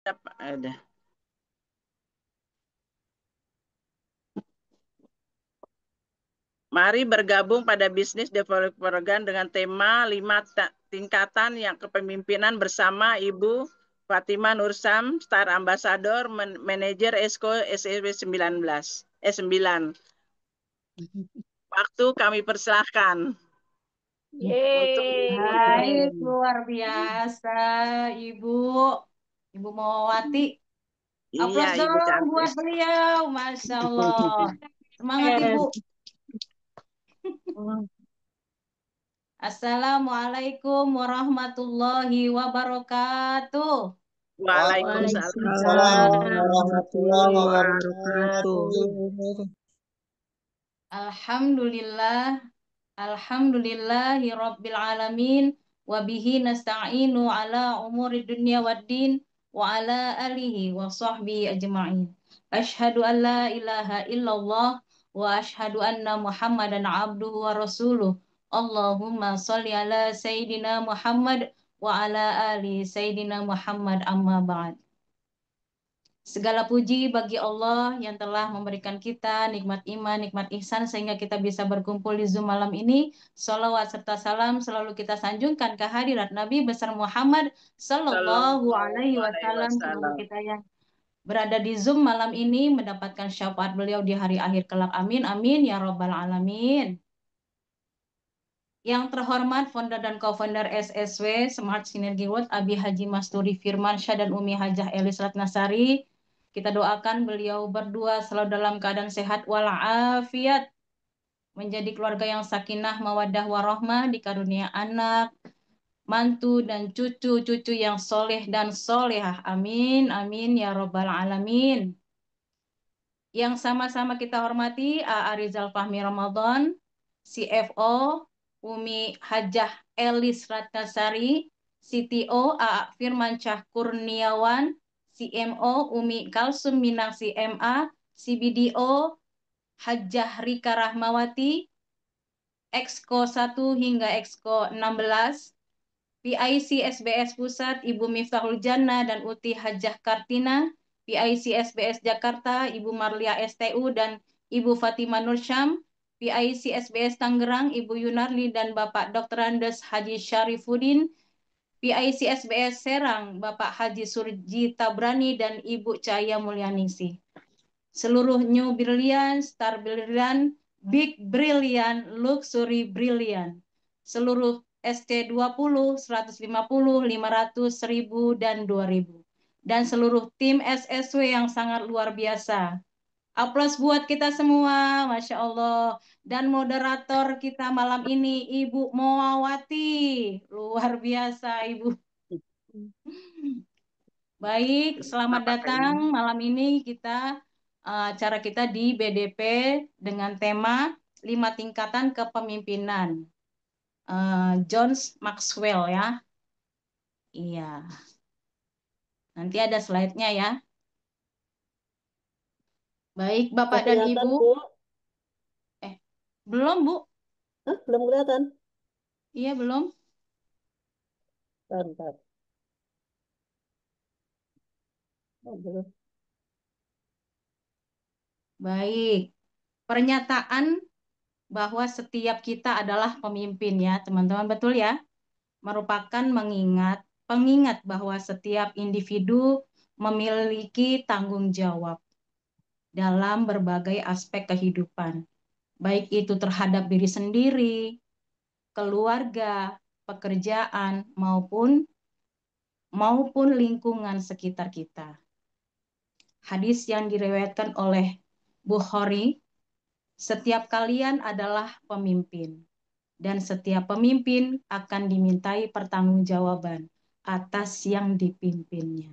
Ada. Mari bergabung pada bisnis development program dengan tema 5 tingkatan yang kepemimpinan bersama Ibu Fatima Nursam, Star Ambassador, Manager Esko SEW 9. Waktu kami persilahkan untuk Baik, luar biasa, Ibu. Ibu Mawati. Iya, Aplaus Ibu dong cantik. buat beliau. Masya Allah. Semangat, Ibu. Assalamualaikum warahmatullahi wabarakatuh. Waalaikumsalam. Waalaikumsalam warahmatullahi Wabarakatuh. wabarakatuh. Alhamdulillah. Alhamdulillahi Rabbil Alamin wa bihi nasta'inu ala umuri dunya waddin wa ala alihi wa sahbihi ajma'in. Ashhadu an la ilaha illallah wa ashhadu anna Muhammadan abduhu wa rasuluh. Allahumma salli ala Sayyidina Muhammad wa ala ali Sayyidina Muhammad amma ba'd. Segala puji bagi Allah yang telah memberikan kita nikmat iman, nikmat ihsan sehingga kita bisa berkumpul di Zoom malam ini. Salawat serta salam selalu kita sanjungkan ke hadirat Nabi besar Muhammad Sallallahu Sallallahu Alaihi alaihi Wasallam. Semoga wasallam. kita yang berada di Zoom malam ini mendapatkan syafaat beliau di hari akhir kelak. Amin, amin, ya Rabbal Alamin. Yang terhormat founder dan co-founder SSW Smart Synergy World Abi Haji Masturi Firmansyah dan Umi Hajah Elis Ratnasari. Kita doakan beliau berdua selalu dalam keadaan sehat walafiat, menjadi keluarga yang sakinah mawaddah warahmah, dikarunia anak, mantu dan cucu-cucu yang soleh dan solehah. Amin, amin ya robbal alamin. Yang sama-sama kita hormati A. Rizal Fahmi Ramadan, CFO Umi Hajah Elis Ratnasari, CTO A. Firmansyah Kurniawan, CMO Umi Kalsum Minang CMA, CBDO Hajah Rika Rahmawati, Exco 1 hingga Exco 16, PIC SBS Pusat Ibu Miftahul Jannah dan Uti Hajah Kartina, PIC SBS Jakarta Ibu Marlia STU dan Ibu Fatima Nursyam, PIC SBS Tangerang Ibu Yunarli dan Bapak Dr. Andes Haji Syarifuddin, PIC SBS Serang Bapak Haji Surji Tabrani dan Ibu Cahaya Mulyaningsih. Seluruh New Brilliant, Star Brilliant, Big Brilliant, Luxury Brilliant. Seluruh ST20, 150, 500, 1000, dan 2000. Dan seluruh tim SSW yang sangat luar biasa. Aplaus buat kita semua, Masya Allah. Dan moderator kita malam ini, Ibu Mawati. Luar biasa, Ibu. Baik, selamat datang malam ini acara kita di BDP dengan tema 5 tingkatan kepemimpinan. John Maxwell ya. Iya. Nanti ada slide-nya ya. Baik, Bapak dan Kelihatan, Ibu. Bu? Belum, Bu? Hah, belum kelihatan? Iya, belum. Bentar. Oh, belum. Baik. Pernyataan bahwa setiap kita adalah pemimpin ya, teman-teman. Betul ya? Merupakan pengingat bahwa setiap individu memiliki tanggung jawab dalam berbagai aspek kehidupan, baik itu terhadap diri sendiri, keluarga, pekerjaan, maupun lingkungan sekitar kita. Hadis yang diriwayatkan oleh Bukhari, setiap kalian adalah pemimpin, dan setiap pemimpin akan dimintai pertanggungjawaban atas yang dipimpinnya.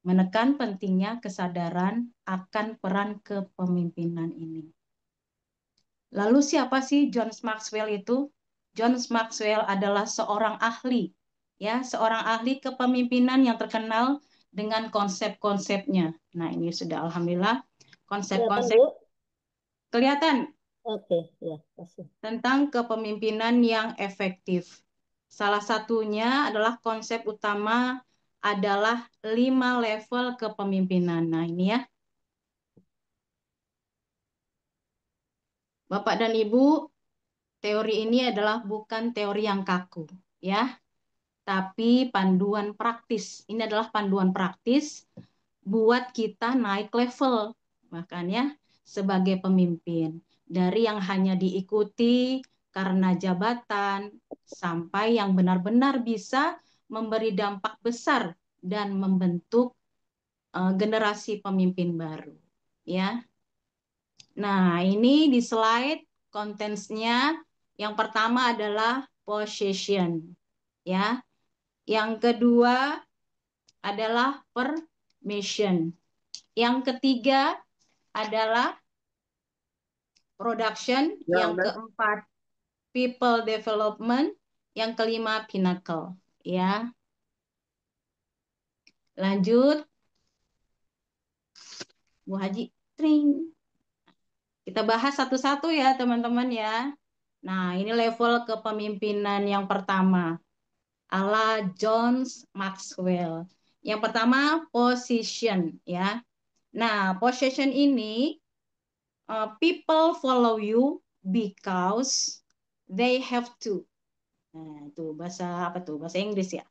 Menekan pentingnya kesadaran akan peran kepemimpinan ini. Lalu siapa sih John Maxwell itu? John Maxwell adalah seorang ahli, ya, seorang ahli kepemimpinan yang terkenal dengan konsep-konsepnya. Nah, ini sudah alhamdulillah Kelihatan, konsep-konsep Bu? kelihatan Oke, ya, kasih. tentang kepemimpinan yang efektif. Salah satunya adalah konsep utama adalah 5 level kepemimpinan. Nah, ini ya. Bapak dan Ibu, teori ini adalah bukan teori yang kaku, ya, tapi panduan praktis. Ini adalah panduan praktis buat kita naik level, makanya sebagai pemimpin. Dari yang hanya diikuti karena jabatan, sampai yang benar-benar bisa memberi dampak besar dan membentuk generasi pemimpin baru. Ya. Nah, ini di slide kontennya yang pertama adalah possession, ya. Yang kedua adalah permission. Yang ketiga adalah production, Ya yang udah. keempat people development, yang kelima pinnacle, ya. Lanjut, Bu Haji. Tring. Kita bahas satu-satu ya, teman-teman ya. Nah, ini level kepemimpinan yang pertama, ala John Maxwell. Yang pertama, position, ya. Nah, position ini, people follow you because they have to. Nah, itu bahasa apa tuh? Bahasa Inggris ya.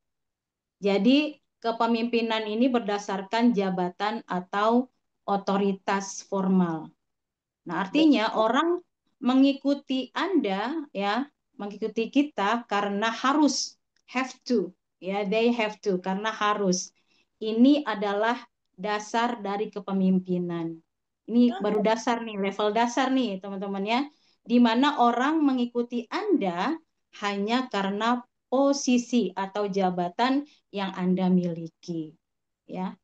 Jadi, kepemimpinan ini berdasarkan jabatan atau otoritas formal. Nah, artinya orang mengikuti Anda, ya, mengikuti kita karena harus, have to, ya, they have to, karena harus. Ini adalah dasar dari kepemimpinan. Ini baru dasar nih, level dasar nih, teman-teman ya, di mana orang mengikuti Anda hanya karena posisi atau jabatan yang Anda miliki, ya.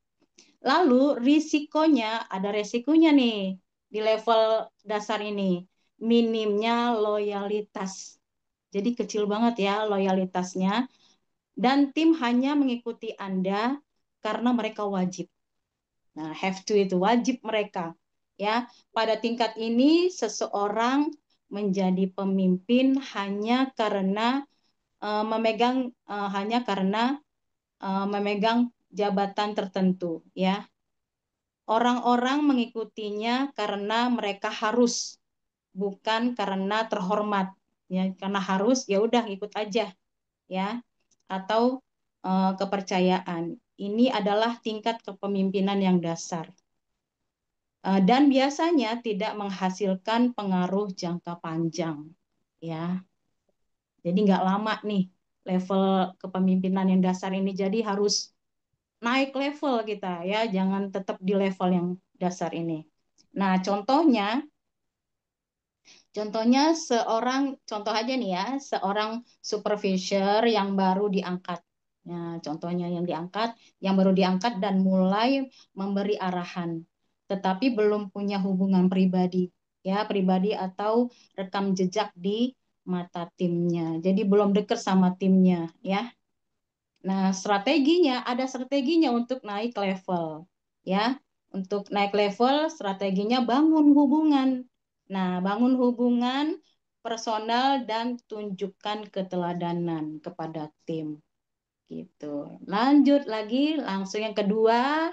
Lalu risikonya, ada resikonya nih di level dasar ini. Minimnya loyalitas. Jadi kecil banget ya loyalitasnya. Dan tim hanya mengikuti Anda karena mereka wajib. Nah, have to itu wajib mereka. Ya, pada tingkat ini seseorang menjadi pemimpin hanya karena memegang jabatan tertentu, ya. Orang-orang mengikutinya karena mereka harus, bukan karena terhormat. Ya, karena harus ya udah ikut aja, ya. Atau kepercayaan. Ini adalah tingkat kepemimpinan yang dasar. Dan biasanya tidak menghasilkan pengaruh jangka panjang, ya. Jadi nggak lama nih level kepemimpinan yang dasar ini. Jadi harus naik level kita ya, jangan tetap di level yang dasar ini. Nah, contohnya contoh aja nih ya, seorang supervisor yang baru diangkat. Nah, contohnya yang baru diangkat dan mulai memberi arahan, tetapi belum punya hubungan pribadi, ya, pribadi atau rekam jejak di mata timnya. Jadi belum dekat sama timnya, ya. Nah, ada strateginya untuk naik level, ya. Untuk naik level, strateginya bangun hubungan. Nah, bangun hubungan personal dan tunjukkan keteladanan kepada tim, gitu. Lanjut lagi, langsung yang kedua.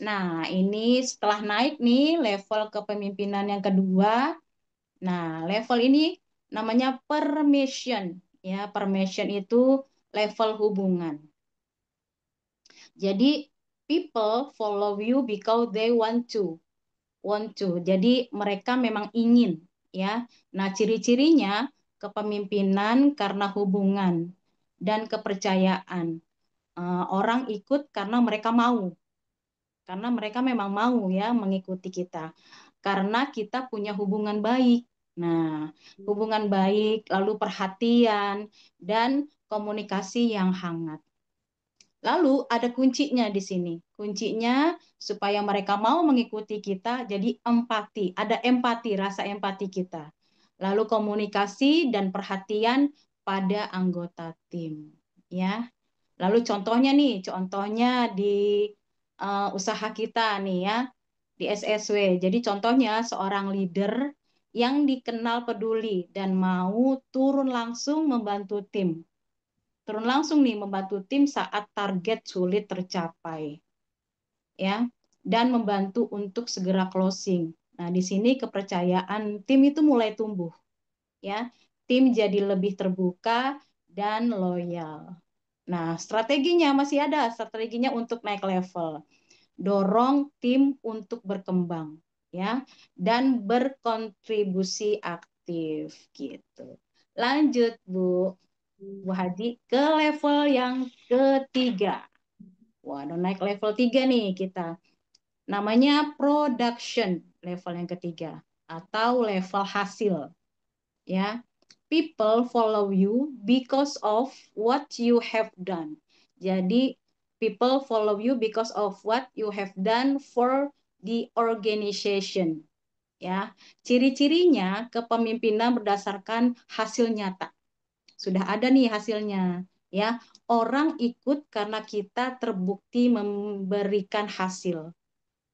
Nah, ini setelah naik nih level kepemimpinan yang kedua. Nah, level ini namanya permission, ya. Permission itu level hubungan. Jadi people follow you because they want to. Jadi mereka memang ingin, ya. Nah, ciri-cirinya kepemimpinan karena hubungan dan kepercayaan. Orang ikut karena mereka mau. Karena mereka memang mau ya mengikuti kita. Karena kita punya hubungan baik. Nah, hubungan baik, lalu perhatian dan komunikasi yang hangat. Lalu ada kuncinya di sini. Kuncinya supaya mereka mau mengikuti kita, jadi empati. Ada empati, rasa empati kita. Lalu komunikasi dan perhatian pada anggota tim. Ya. Lalu contohnya di usaha kita nih ya, di SSW. Jadi contohnya seorang leader yang dikenal peduli dan mau turun langsung membantu tim. turun langsung nih membantu tim saat target sulit tercapai, ya, dan membantu untuk segera closing. Nah, di sini kepercayaan tim itu mulai tumbuh, ya. Tim jadi lebih terbuka dan loyal. Nah, strateginya masih ada, strateginya untuk naik level. Dorong tim untuk berkembang, ya, dan berkontribusi aktif gitu. Lanjut, Bu Haji, ke level yang ketiga. Wah, udah naik level 3 nih kita. Namanya production, level yang ketiga, atau level hasil, ya. People follow you because of what you have done. Jadi people follow you because of what you have done for the organization, ya. Ciri-cirinya kepemimpinan berdasarkan hasil nyata. Sudah ada nih hasilnya, ya. Orang ikut karena kita terbukti memberikan hasil,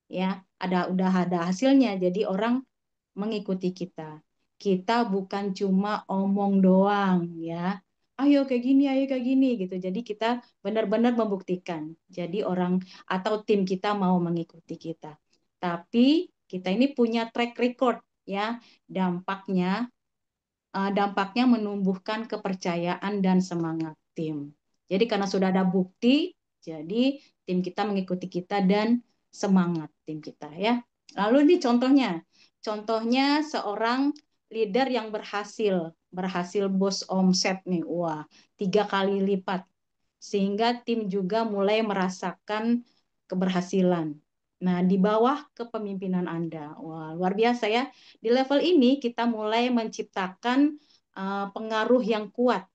ya. Udah ada hasilnya, jadi orang mengikuti kita. Kita bukan cuma omong doang, ya. Ayo kayak gini gitu. Jadi kita benar-benar membuktikan. Jadi orang atau tim kita mau mengikuti kita. Tapi kita ini punya track record, ya. Dampaknya menumbuhkan kepercayaan dan semangat tim. Jadi karena sudah ada bukti, jadi tim kita mengikuti kita dan semangat tim kita, ya. Lalu ini contohnya seorang leader yang berhasil bos omset nih, wah 3 kali lipat, sehingga tim juga mulai merasakan keberhasilan. Nah, di bawah kepemimpinan Anda, wah luar biasa ya. Di level ini kita mulai menciptakan pengaruh yang kuat,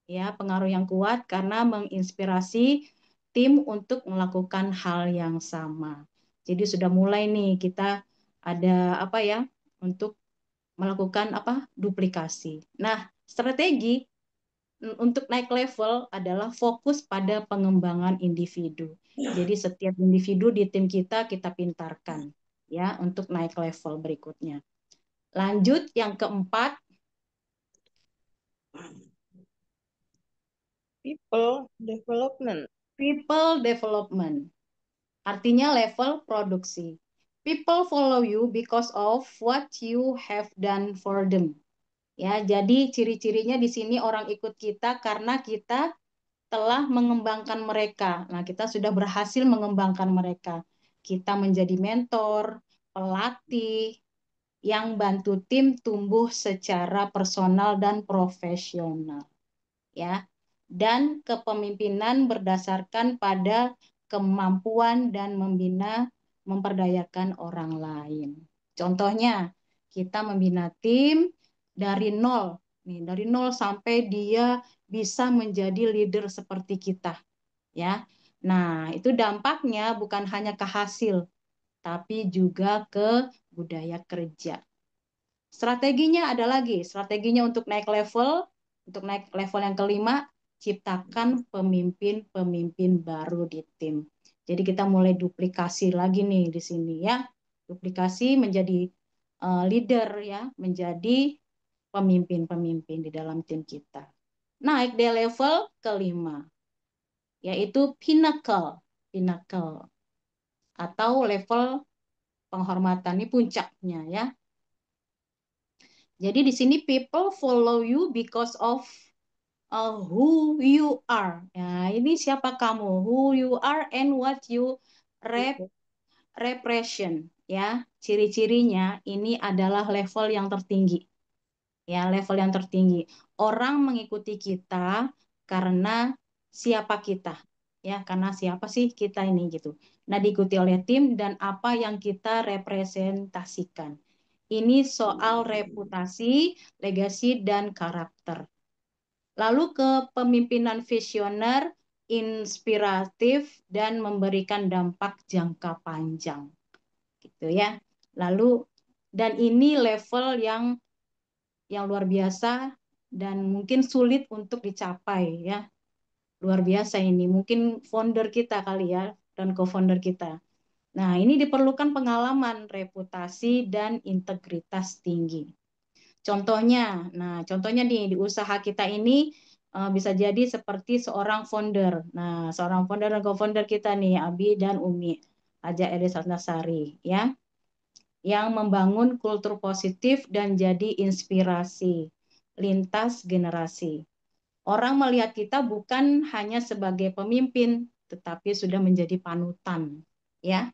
ya, pengaruh yang kuat karena menginspirasi tim untuk melakukan hal yang sama. Jadi sudah mulai nih kita ada apa ya untuk melakukan duplikasi. Nah, strategi untuk naik level adalah fokus pada pengembangan individu. Jadi setiap individu di tim kita pintarkan, ya, untuk naik level berikutnya. Lanjut yang keempat, people development. people development. Artinya level produksi. People follow you because of what you have done for them. Ya, jadi ciri-cirinya di sini orang ikut kita karena kita telah mengembangkan mereka. Nah, kita sudah berhasil mengembangkan mereka. Kita menjadi mentor, pelatih, yang bantu tim tumbuh secara personal dan profesional, ya. Dan kepemimpinan berdasarkan pada kemampuan dan membina, memperdayakan orang lain. Contohnya, kita membina tim dari nol, nih, dari nol sampai dia bisa menjadi leader seperti kita, ya. Nah, itu dampaknya bukan hanya ke hasil, tapi juga ke budaya kerja. Strateginya ada lagi, strateginya untuk naik level yang kelima, ciptakan pemimpin-pemimpin baru di tim. Jadi kita mulai duplikasi lagi nih di sini, ya. Duplikasi menjadi leader, ya, menjadi pemimpin-pemimpin di dalam tim kita. Naik di level kelima, yaitu pinnacle atau level penghormatan, ini puncaknya, ya. Jadi di sini people follow you because of who you are. Ya, ini siapa kamu, who you are and what you represent, ya. Ciri-cirinya ini adalah level yang tertinggi. Ya, level yang tertinggi. Orang mengikuti kita karena siapa kita. Ya, karena siapa sih kita ini gitu. Nah, diikuti oleh tim dan apa yang kita representasikan. Ini soal reputasi, legasi, dan karakter. Lalu kepemimpinan visioner, inspiratif, dan memberikan dampak jangka panjang. Gitu ya. Lalu, dan ini level yang luar biasa dan mungkin sulit untuk dicapai, ya. Luar biasa ini. Mungkin founder kita kali ya, dan co-founder kita. Nah, ini diperlukan pengalaman, reputasi, dan integritas tinggi. Contohnya nih di usaha kita ini bisa jadi seperti seorang founder. Nah, seorang founder dan co-founder kita nih, Abi dan Umi, Haja Elis Ratnasari, ya, yang membangun kultur positif dan jadi inspirasi lintas generasi. Orang melihat kita bukan hanya sebagai pemimpin, tetapi sudah menjadi panutan, ya.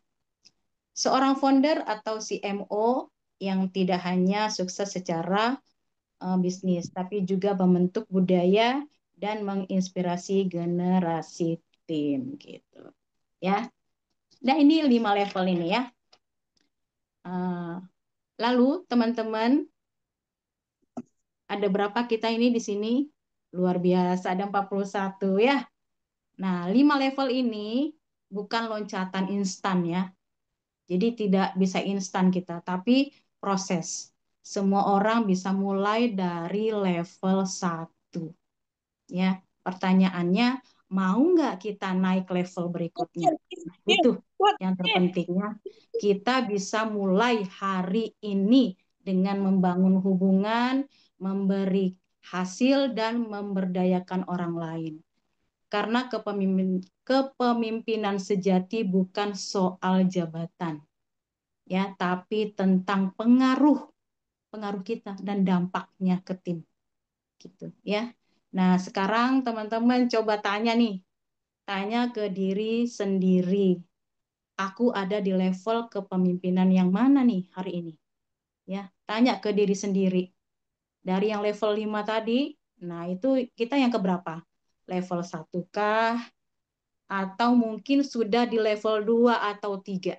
Seorang founder atau CMO yang tidak hanya sukses secara bisnis, tapi juga membentuk budaya dan menginspirasi generasi tim gitu. Ya. Nah, ini 5 level ini ya. Lalu teman-teman, ada berapa kita ini di sini? Luar biasa, ada 41 ya. Nah, 5 level ini bukan loncatan instan ya. Jadi tidak bisa instan kita, tapi proses. Semua orang bisa mulai dari level 1. Ya, pertanyaannya, mau nggak kita naik level berikutnya? Nah, itu yang terpentingnya. Kita bisa mulai hari ini dengan membangun hubungan, memberi hasil, dan memberdayakan orang lain. Karena kepemimpinan sejati bukan soal jabatan, ya, tapi tentang pengaruh kita dan dampaknya ke tim, gitu ya. Nah, sekarang teman-teman coba tanya ke diri sendiri. Aku ada di level kepemimpinan yang mana nih hari ini? Ya, tanya ke diri sendiri. Dari yang level 5 tadi, nah itu kita yang keberapa? Level 1 kah? Atau mungkin sudah di level 2 atau 3?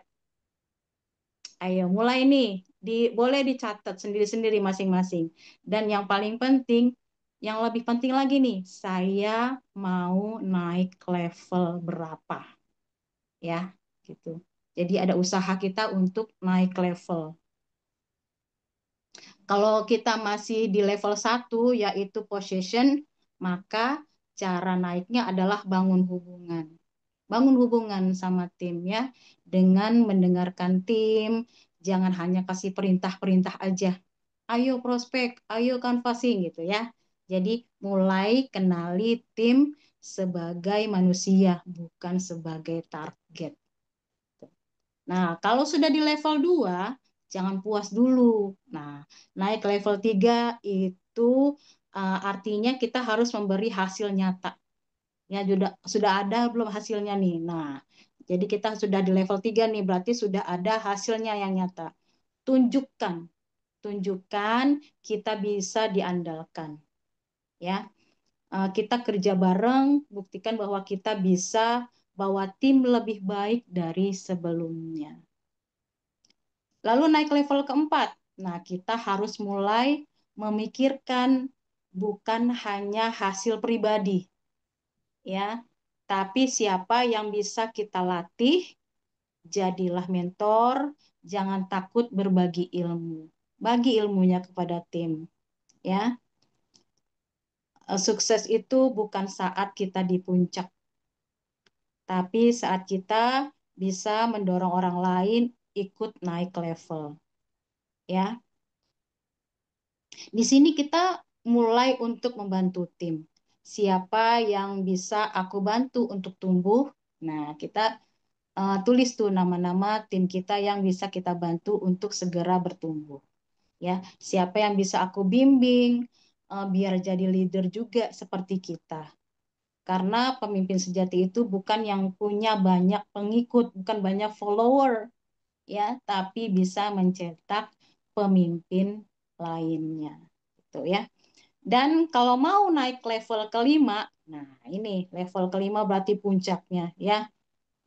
Ayo mulai nih, boleh dicatat sendiri-sendiri masing-masing. Dan yang paling penting, yang lebih penting lagi nih, saya mau naik level berapa, ya, gitu. Jadi ada usaha kita untuk naik level. Kalau kita masih di level 1, yaitu possession, maka cara naiknya adalah bangun hubungan. Bangun hubungan sama tim ya, dengan mendengarkan tim, jangan hanya kasih perintah-perintah aja. Ayo prospek, ayo canvassing gitu ya. Jadi mulai kenali tim sebagai manusia, bukan sebagai target. Nah, kalau sudah di level 2, jangan puas dulu. Nah, naik level 3 itu artinya kita harus memberi hasil nyata. Ya, sudah ada belum hasilnya nih. Nah, jadi kita sudah di level 3 nih, berarti sudah ada hasilnya yang nyata. Tunjukkan kita bisa diandalkan. Ya, kita kerja bareng, buktikan bahwa kita bisa bawa tim lebih baik dari sebelumnya. Lalu naik level keempat. Nah, kita harus mulai memikirkan bukan hanya hasil pribadi, ya, tapi siapa yang bisa kita latih. Jadilah mentor, jangan takut berbagi ilmu. Bagi ilmunya kepada tim, ya. Sukses itu bukan saat kita di puncak, tapi saat kita bisa mendorong orang lain ikut naik level, ya. Di sini kita mulai untuk membantu tim. Siapa yang bisa aku bantu untuk tumbuh? Nah, kita tulis tuh nama-nama tim kita yang bisa kita bantu untuk segera bertumbuh. Ya, siapa yang bisa aku bimbing biar jadi leader juga seperti kita. Karena pemimpin sejati itu bukan yang punya banyak pengikut, bukan banyak follower, ya, tapi bisa mencetak pemimpin lainnya, gitu ya. Dan kalau mau naik level kelima, nah ini level kelima berarti puncaknya ya.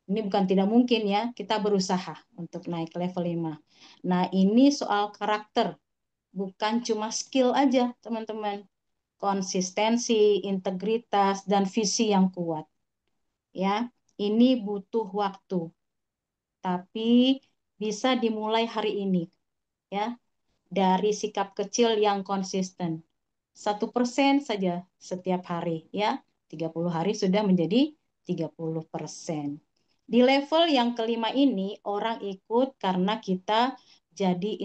Ini bukan tidak mungkin ya, kita berusaha untuk naik level 5. Nah, ini soal karakter, bukan cuma skill aja, teman-teman. Konsistensi, integritas, dan visi yang kuat. Ya, ini butuh waktu, tapi bisa dimulai hari ini. Ya, dari sikap kecil yang konsisten. 1% saja setiap hari, ya. 30 hari sudah menjadi 30%. Di level yang kelima ini, orang ikut karena kita jadi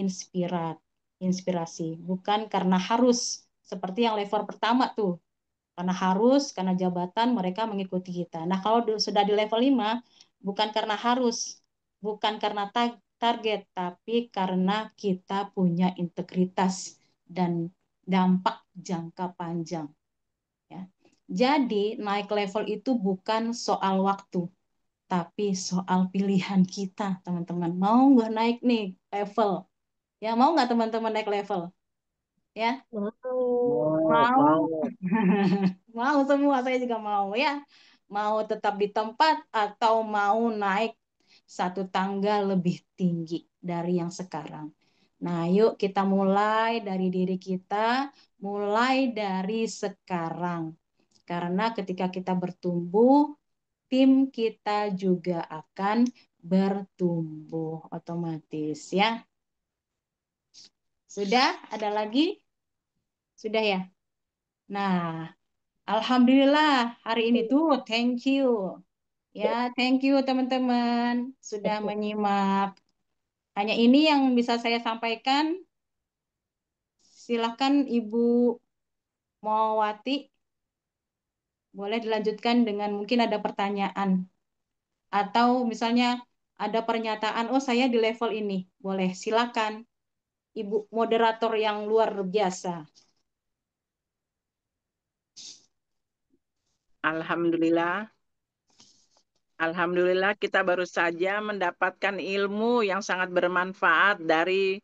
inspirasi, bukan karena harus. Seperti yang level pertama tuh, Karena harus, karena jabatan mereka mengikuti kita. Nah, kalau sudah di level 5, bukan karena harus, bukan karena target, tapi karena kita punya integritas dan dampak jangka panjang. Ya. Jadi, naik level itu bukan soal waktu, tapi soal pilihan kita, teman-teman. Mau nggak naik nih level? Ya, mau nggak teman-teman naik level? Ya, Mau. mau. Mau semua, saya juga mau ya. Mau tetap di tempat atau mau naik satu tangga lebih tinggi dari yang sekarang. Nah, yuk kita mulai dari diri kita, mulai dari sekarang. Karena ketika kita bertumbuh, tim kita juga akan bertumbuh otomatis ya. Sudah? Ada lagi? Sudah ya? Nah, Alhamdulillah hari ini tuh thank you. Ya, thank you teman-teman sudah menyimak. Hanya ini yang bisa saya sampaikan. Silakan Ibu Mawati, boleh dilanjutkan dengan mungkin ada pertanyaan. Atau misalnya ada pernyataan, oh saya di level ini. Boleh, silakan. Ibu moderator yang luar biasa. Alhamdulillah. Alhamdulillah kita baru saja mendapatkan ilmu yang sangat bermanfaat dari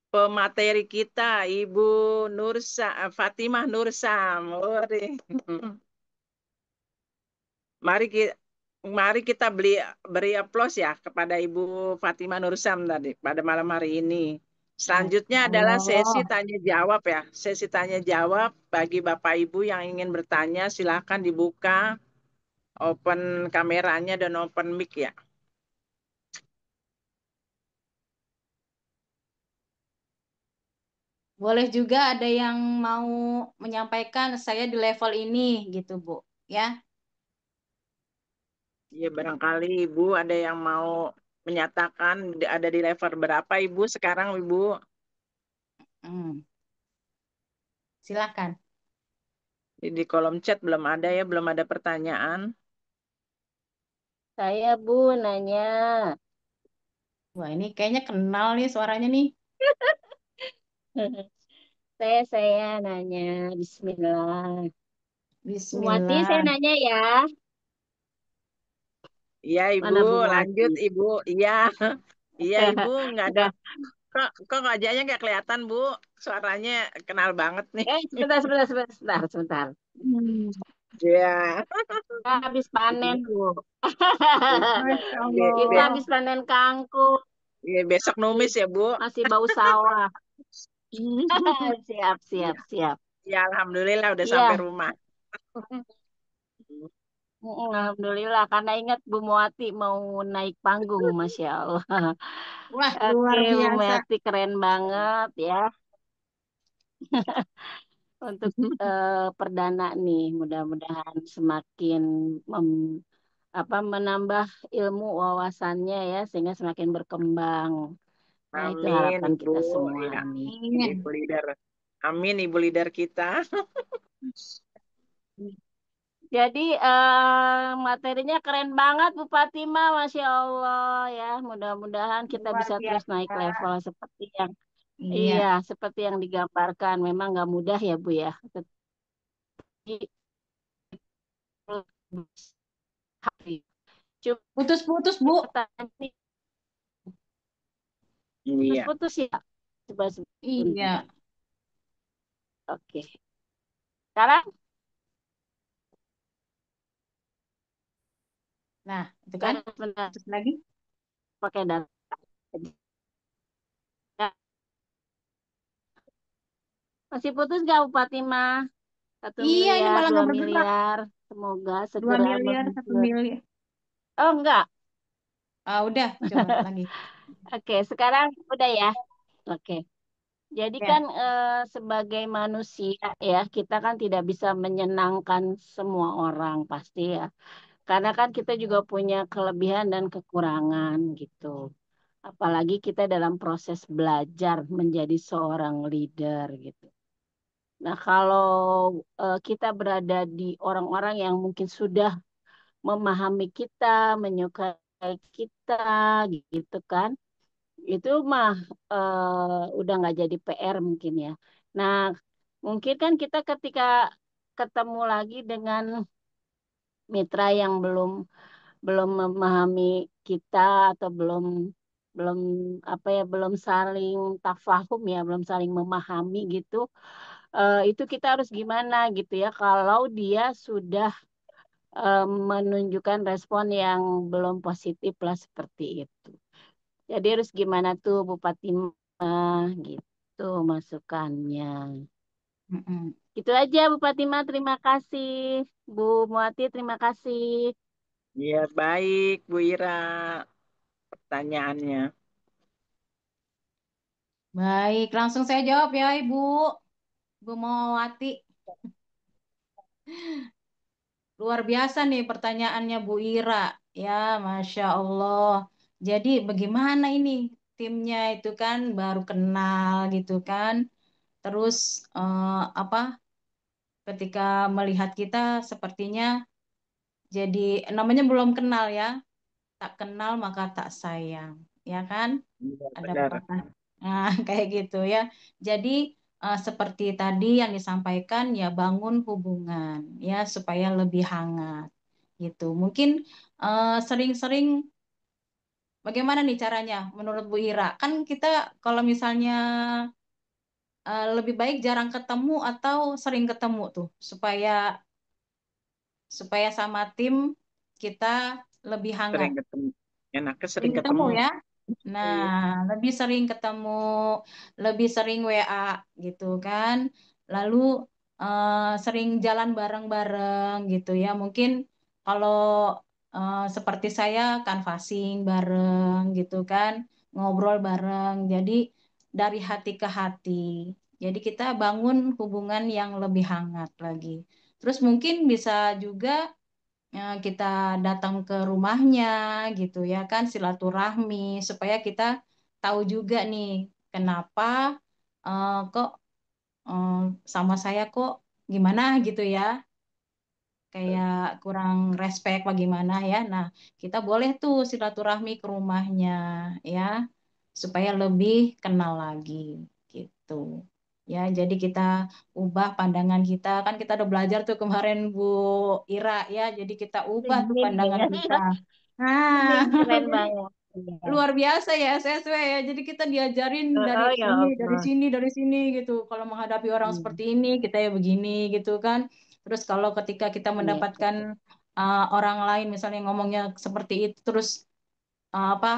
pemateri kita, Ibu Fatimah Nursam. Mari kita beri aplaus ya kepada Ibu Fatimah Nursam tadi pada malam hari ini. Masya Selanjutnya adalah sesi Allah. tanya jawab ya. Sesi tanya jawab bagi Bapak Ibu yang ingin bertanya silakan dibuka open kameranya dan open mic ya. Boleh juga ada yang mau menyampaikan saya di level ini gitu, Bu. Ya. Ya barangkali Ibu ada yang mau menyatakan ada di level berapa Ibu sekarang Ibu? Hmm, silakan. Di kolom chat belum ada ya, belum ada pertanyaan. Saya Bu nanya, Wah, ini kayaknya kenal nih suaranya nih. saya nanya, Bismillah. Bu Mati, saya Bismillah. nanya ya, Iya Ibu, mana Bu Mati? lanjut Ibu. Iya, iya Ibu, nggak ada. Udah. Kok wajahnya nggak kelihatan Bu? Suaranya kenal banget nih. Sebentar. Iya, Habis panen Bu. Masya Kita Be- Allah. habis panen kangkung, iya, besok masih numis ya Bu. masih bau sawah. Siap, Iya, siap, siap. ya Alhamdulillah udah sampai Iya, rumah. Alhamdulillah. Karena ingat Bu Muati mau naik panggung, Masya Allah. Wah, Oke, luar Bu biasa. Muati keren banget ya. Untuk perdana nih, mudah-mudahan semakin menambah ilmu wawasannya ya, sehingga semakin berkembang. Ya, itu Amin harapan Ibu. kita semua. Iya, Amin. Ibu leader. Amin Ibu leader kita. Jadi materinya keren banget Bu Fatimah, Masya Allah ya. Mudah-mudahan kita Luar bisa terus naik biasa. level seperti yang iya, Iya. seperti yang digambarkan. Memang nggak mudah ya Bu ya. Tapi cuma Putus-putus, Bu. tadi Iya. putus-putus ya. Coba sebentar. Iya. Oke. Sekarang Nah, itu kan. sekarang sebentar Putus lagi. pakai data. Ya, masih putus nggak Bu Fatimah? Satu Iya, ini miliar, malah dua nggak bergerak. miliar. Semoga 2 segera miliar, 1 menunjukkan. miliar. Oh enggak. Ah, udah, coba lagi. Oke, sekarang udah ya. Oke. Jadi kan Ya. sebagai manusia ya, kita kan tidak bisa menyenangkan semua orang pasti ya. Karena kan kita juga punya kelebihan dan kekurangan gitu. Apalagi kita dalam proses belajar menjadi seorang leader gitu. Nah, kalau kita berada di orang-orang yang mungkin sudah memahami kita, menyukai kita, gitu kan, itu mah udah nggak jadi PR mungkin ya. Nah, mungkin kan kita ketika ketemu lagi dengan mitra yang belum belum memahami kita atau belum belum apa ya belum saling tafahum ya belum saling memahami gitu itu kita harus gimana gitu ya kalau dia sudah menunjukkan respon yang belum positif lah seperti itu. Jadi harus gimana tuh Bu Fatimah gitu masukannya. Mm-mm. Itu aja Bu Fatimah, terima kasih. Bu Muati, terima kasih. Ya, baik, Bu Ira, pertanyaannya. Baik, langsung saya jawab ya Ibu. Bu Mawati. Luar biasa nih pertanyaannya Bu Ira. Ya, Masya Allah. Jadi bagaimana ini timnya itu kan baru kenal gitu kan. Terus apa ketika melihat kita sepertinya jadi namanya belum kenal ya. Tak kenal maka tak sayang. Ya kan? Iya, Ada benar. pepatah. Nah, kayak gitu ya. Jadi seperti tadi yang disampaikan ya bangun hubungan ya supaya lebih hangat gitu. Mungkin sering-sering bagaimana nih caranya menurut Bu Ira? Kan kita kalau misalnya lebih baik jarang ketemu atau sering ketemu tuh supaya supaya sama tim kita lebih hangat. Sering ketemu. Enaknya Sering sering ketemu ketemu. ya. Nah, Iya. lebih sering ketemu, lebih sering WA gitu kan. Lalu sering jalan bareng-bareng gitu ya. Mungkin kalau seperti saya canvassing bareng gitu kan, ngobrol bareng. Jadi dari hati ke hati. Jadi kita bangun hubungan yang lebih hangat lagi. Terus mungkin bisa juga kita datang ke rumahnya gitu ya kan silaturahmi supaya kita tahu juga nih kenapa kok eh, sama saya kok gimana gitu ya kayak kurang respect bagaimana ya. Nah, kita boleh tuh silaturahmi ke rumahnya ya supaya lebih kenal lagi gitu. Ya, jadi kita ubah pandangan kita. Kan kita udah belajar tuh kemarin Bu Ira ya. Jadi kita ubah tuh Ini pandangan ya. kita. Nah, Ini keren jadi banget. Iya. luar biasa ya SSW ya. Jadi kita diajarin dari Oh ya ini, dari Allah. sini, dari sini gitu. Kalau menghadapi orang Hmm. seperti ini, kita ya begini gitu kan. Terus kalau ketika kita Iya, mendapatkan betul. orang lain misalnya ngomongnya seperti itu, terus apa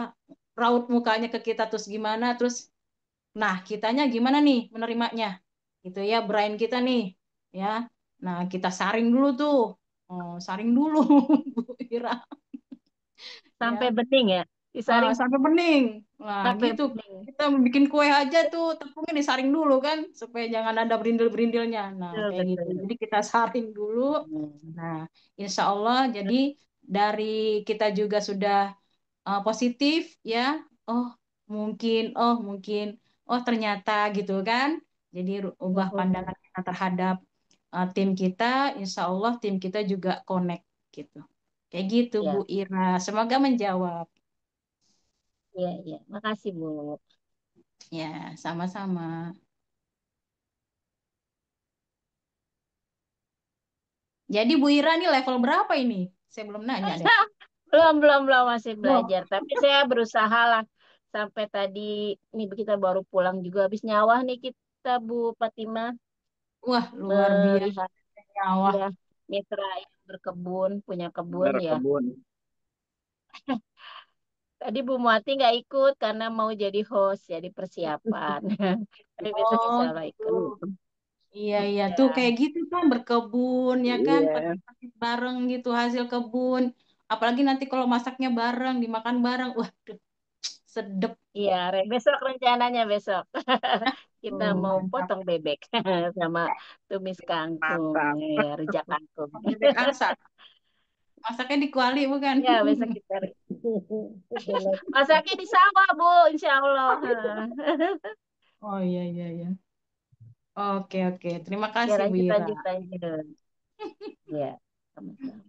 raut mukanya ke kita terus gimana, terus nah kitanya gimana nih menerimanya, gitu ya, brain kita nih, ya. Nah kita saring dulu tuh, saring dulu, Bu Ira, Sampai ya. bening ya. Disaring Sampai bening. Nah, sampai gitu. bening. Kita bikin kue aja tuh, tepungnya disaring dulu kan, supaya jangan ada berindil-berindilnya. Nah, Betul, kayak gitu. betul. Jadi kita saring dulu. Hmm. Nah, insya Allah, jadi dari kita juga sudah positif, ya. Oh, mungkin, oh ternyata gitu kan. Jadi ubah Mhm. pandangan kita terhadap tim kita, insya Allah tim kita juga connect gitu. Kayak gitu, Bu Ya, Ira. Semoga menjawab. iya, iya. Makasih, Bu. Ya, sama-sama. Jadi Bu Ira nih level berapa ini? Saya belum nanya deh. Belum masih Oh, belajar. Tapi saya berusaha lah. Sampai tadi, nih kita baru pulang juga habis nyawah nih kita, Bu Fatimah. wah luar biasa Melihat nyawa. ya mitra yang berkebun, punya kebun ya. Berkebun. Tadi Bu Muati nggak ikut karena mau jadi host, jadi persiapan. Tapi besok Oh, insya Allah gitu. ikut. Iya, iya. Tuh Ya, kayak gitu kan berkebun ya kan, Iya. pakai bareng gitu hasil kebun. Apalagi nanti kalau masaknya bareng, dimakan bareng. Wah, tuh, sedep. iya. Besok rencananya besok kita Tuh, mau mantap. potong bebek sama tumis kangkung, Mantap. ya, rujak kangkung. Bebek angsa. Masaknya di kuali bukan? Ya, besok kita masaknya di sawah, Bu, insya Allah. Oh iya, iya, iya. Oke, oke. Terima Ya, kasih, Bu lanjut, Ira. lanjut, lanjut. Ya, sama-sama.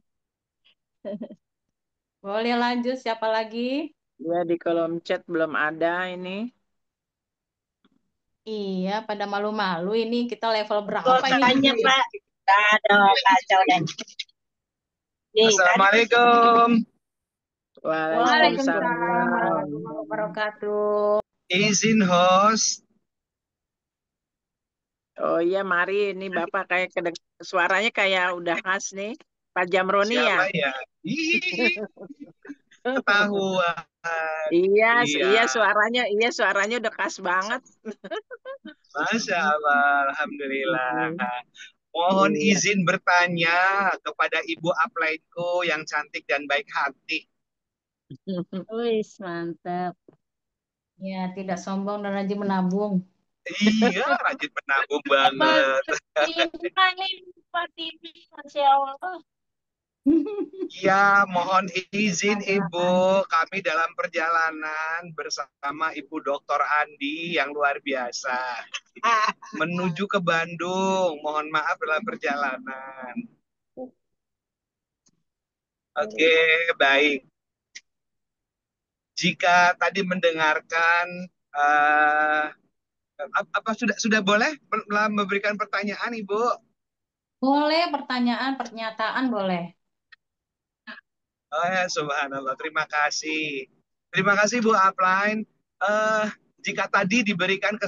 Boleh lanjut, siapa lagi? Ya, di kolom chat belum ada ini. Iya, pada malu-malu ini kita level berapa ini, Kotanya Ibu? Pak. Aduh, kacau deh. Nih, tadi Assalamualaikum. Waalaikumsalam. Waalaikumsalam Waalaikumsalam. warahmatullahi wabarakatuh. Izin host. Oh iya, mari ini Bapak kayak suaranya kayak udah khas nih. Pak Jamroni ya? Siapa ya? Ih, ketahuan. Iya, Iya, iya suaranya udah khas banget. Masya Allah. Alhamdulillah. Mohon Iya. izin bertanya kepada Ibu upline-ku yang cantik dan baik hati. Wis, mantap. Ya, tidak sombong dan rajin menabung. Iya, rajin menabung banget. Bagaimana nih Pak TV? Masya Allah. Ya, mohon izin Ibu, Silakan. kami dalam perjalanan bersama Ibu Dr. Andi yang luar biasa menuju ke Bandung. Mohon maaf dalam perjalanan. Oke, baik. Jika tadi mendengarkan apa sudah boleh memberikan pertanyaan, Ibu? Boleh pertanyaan, pernyataan boleh. Oh ya, subhanallah. Terima kasih. Terima kasih Bu Upline. Eh, jika tadi diberikan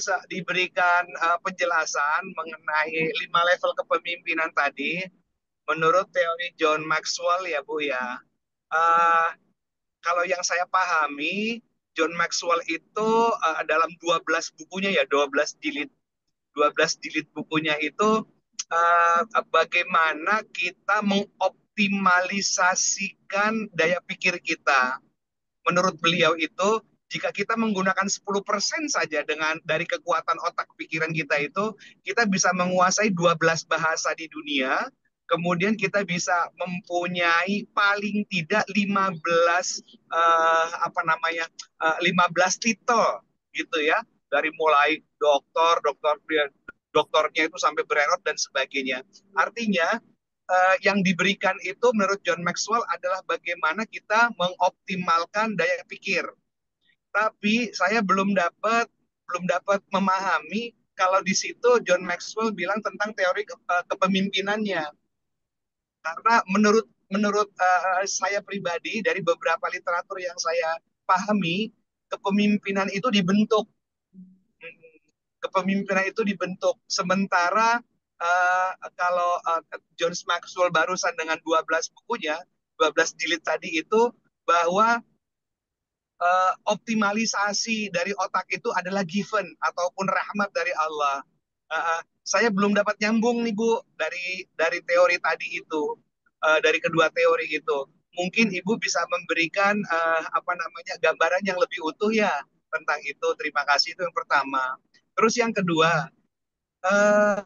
penjelasan mengenai 5 level kepemimpinan tadi, menurut teori John Maxwell ya Bu ya. eh, Kalau yang saya pahami, John Maxwell itu dalam 12 bukunya ya, 12 jilid bukunya itu bagaimana kita mengoptimalisasikan daya pikir kita. Menurut beliau itu, jika kita menggunakan 10% saja dari kekuatan otak pikiran kita itu, kita bisa menguasai 12 bahasa di dunia, kemudian kita bisa mempunyai paling tidak 15 apa namanya 15 titel gitu ya, dari mulai doktornya itu sampai berenot dan sebagainya. Artinya yang diberikan itu menurut John Maxwell adalah bagaimana kita mengoptimalkan daya pikir. Tapi saya belum dapat memahami kalau di situ John Maxwell bilang tentang teori kepemimpinannya. Karena menurut saya pribadi dari beberapa literatur yang saya pahami, kepemimpinan itu dibentuk. Kepemimpinan itu dibentuk. Sementara kalau John Maxwell barusan dengan 12 bukunya, 12 jilid tadi itu, bahwa optimalisasi dari otak itu adalah given ataupun rahmat dari Allah. Saya belum dapat nyambung nih Bu dari teori tadi itu, dari kedua teori itu. Mungkin Ibu bisa memberikan apa namanya gambaran yang lebih utuh ya tentang itu. Terima kasih, itu yang pertama. Terus yang kedua, eh,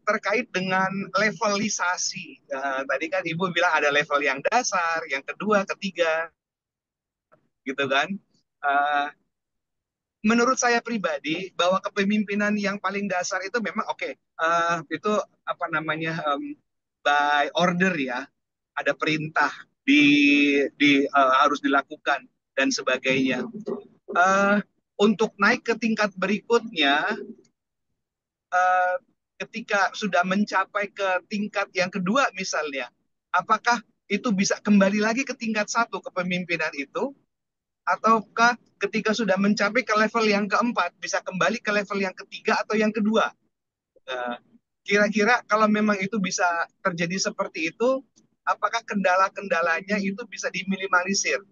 terkait dengan levelisasi. Tadi kan Ibu bilang ada level yang dasar, yang kedua, ketiga, gitu kan. Eh, Menurut saya pribadi bahwa kepemimpinan yang paling dasar itu memang oke, itu apa namanya by order ya, ada perintah harus dilakukan dan sebagainya. Eh, untuk naik ke tingkat berikutnya, eh, ketika sudah mencapai ke tingkat yang kedua misalnya, apakah itu bisa kembali lagi ke tingkat satu kepemimpinan itu, ataukah ketika sudah mencapai ke level yang keempat bisa kembali ke level yang ketiga atau yang kedua? Nah, kira-kira kalau memang itu bisa terjadi seperti itu, apakah kendala-kendalanya itu bisa diminimalisir?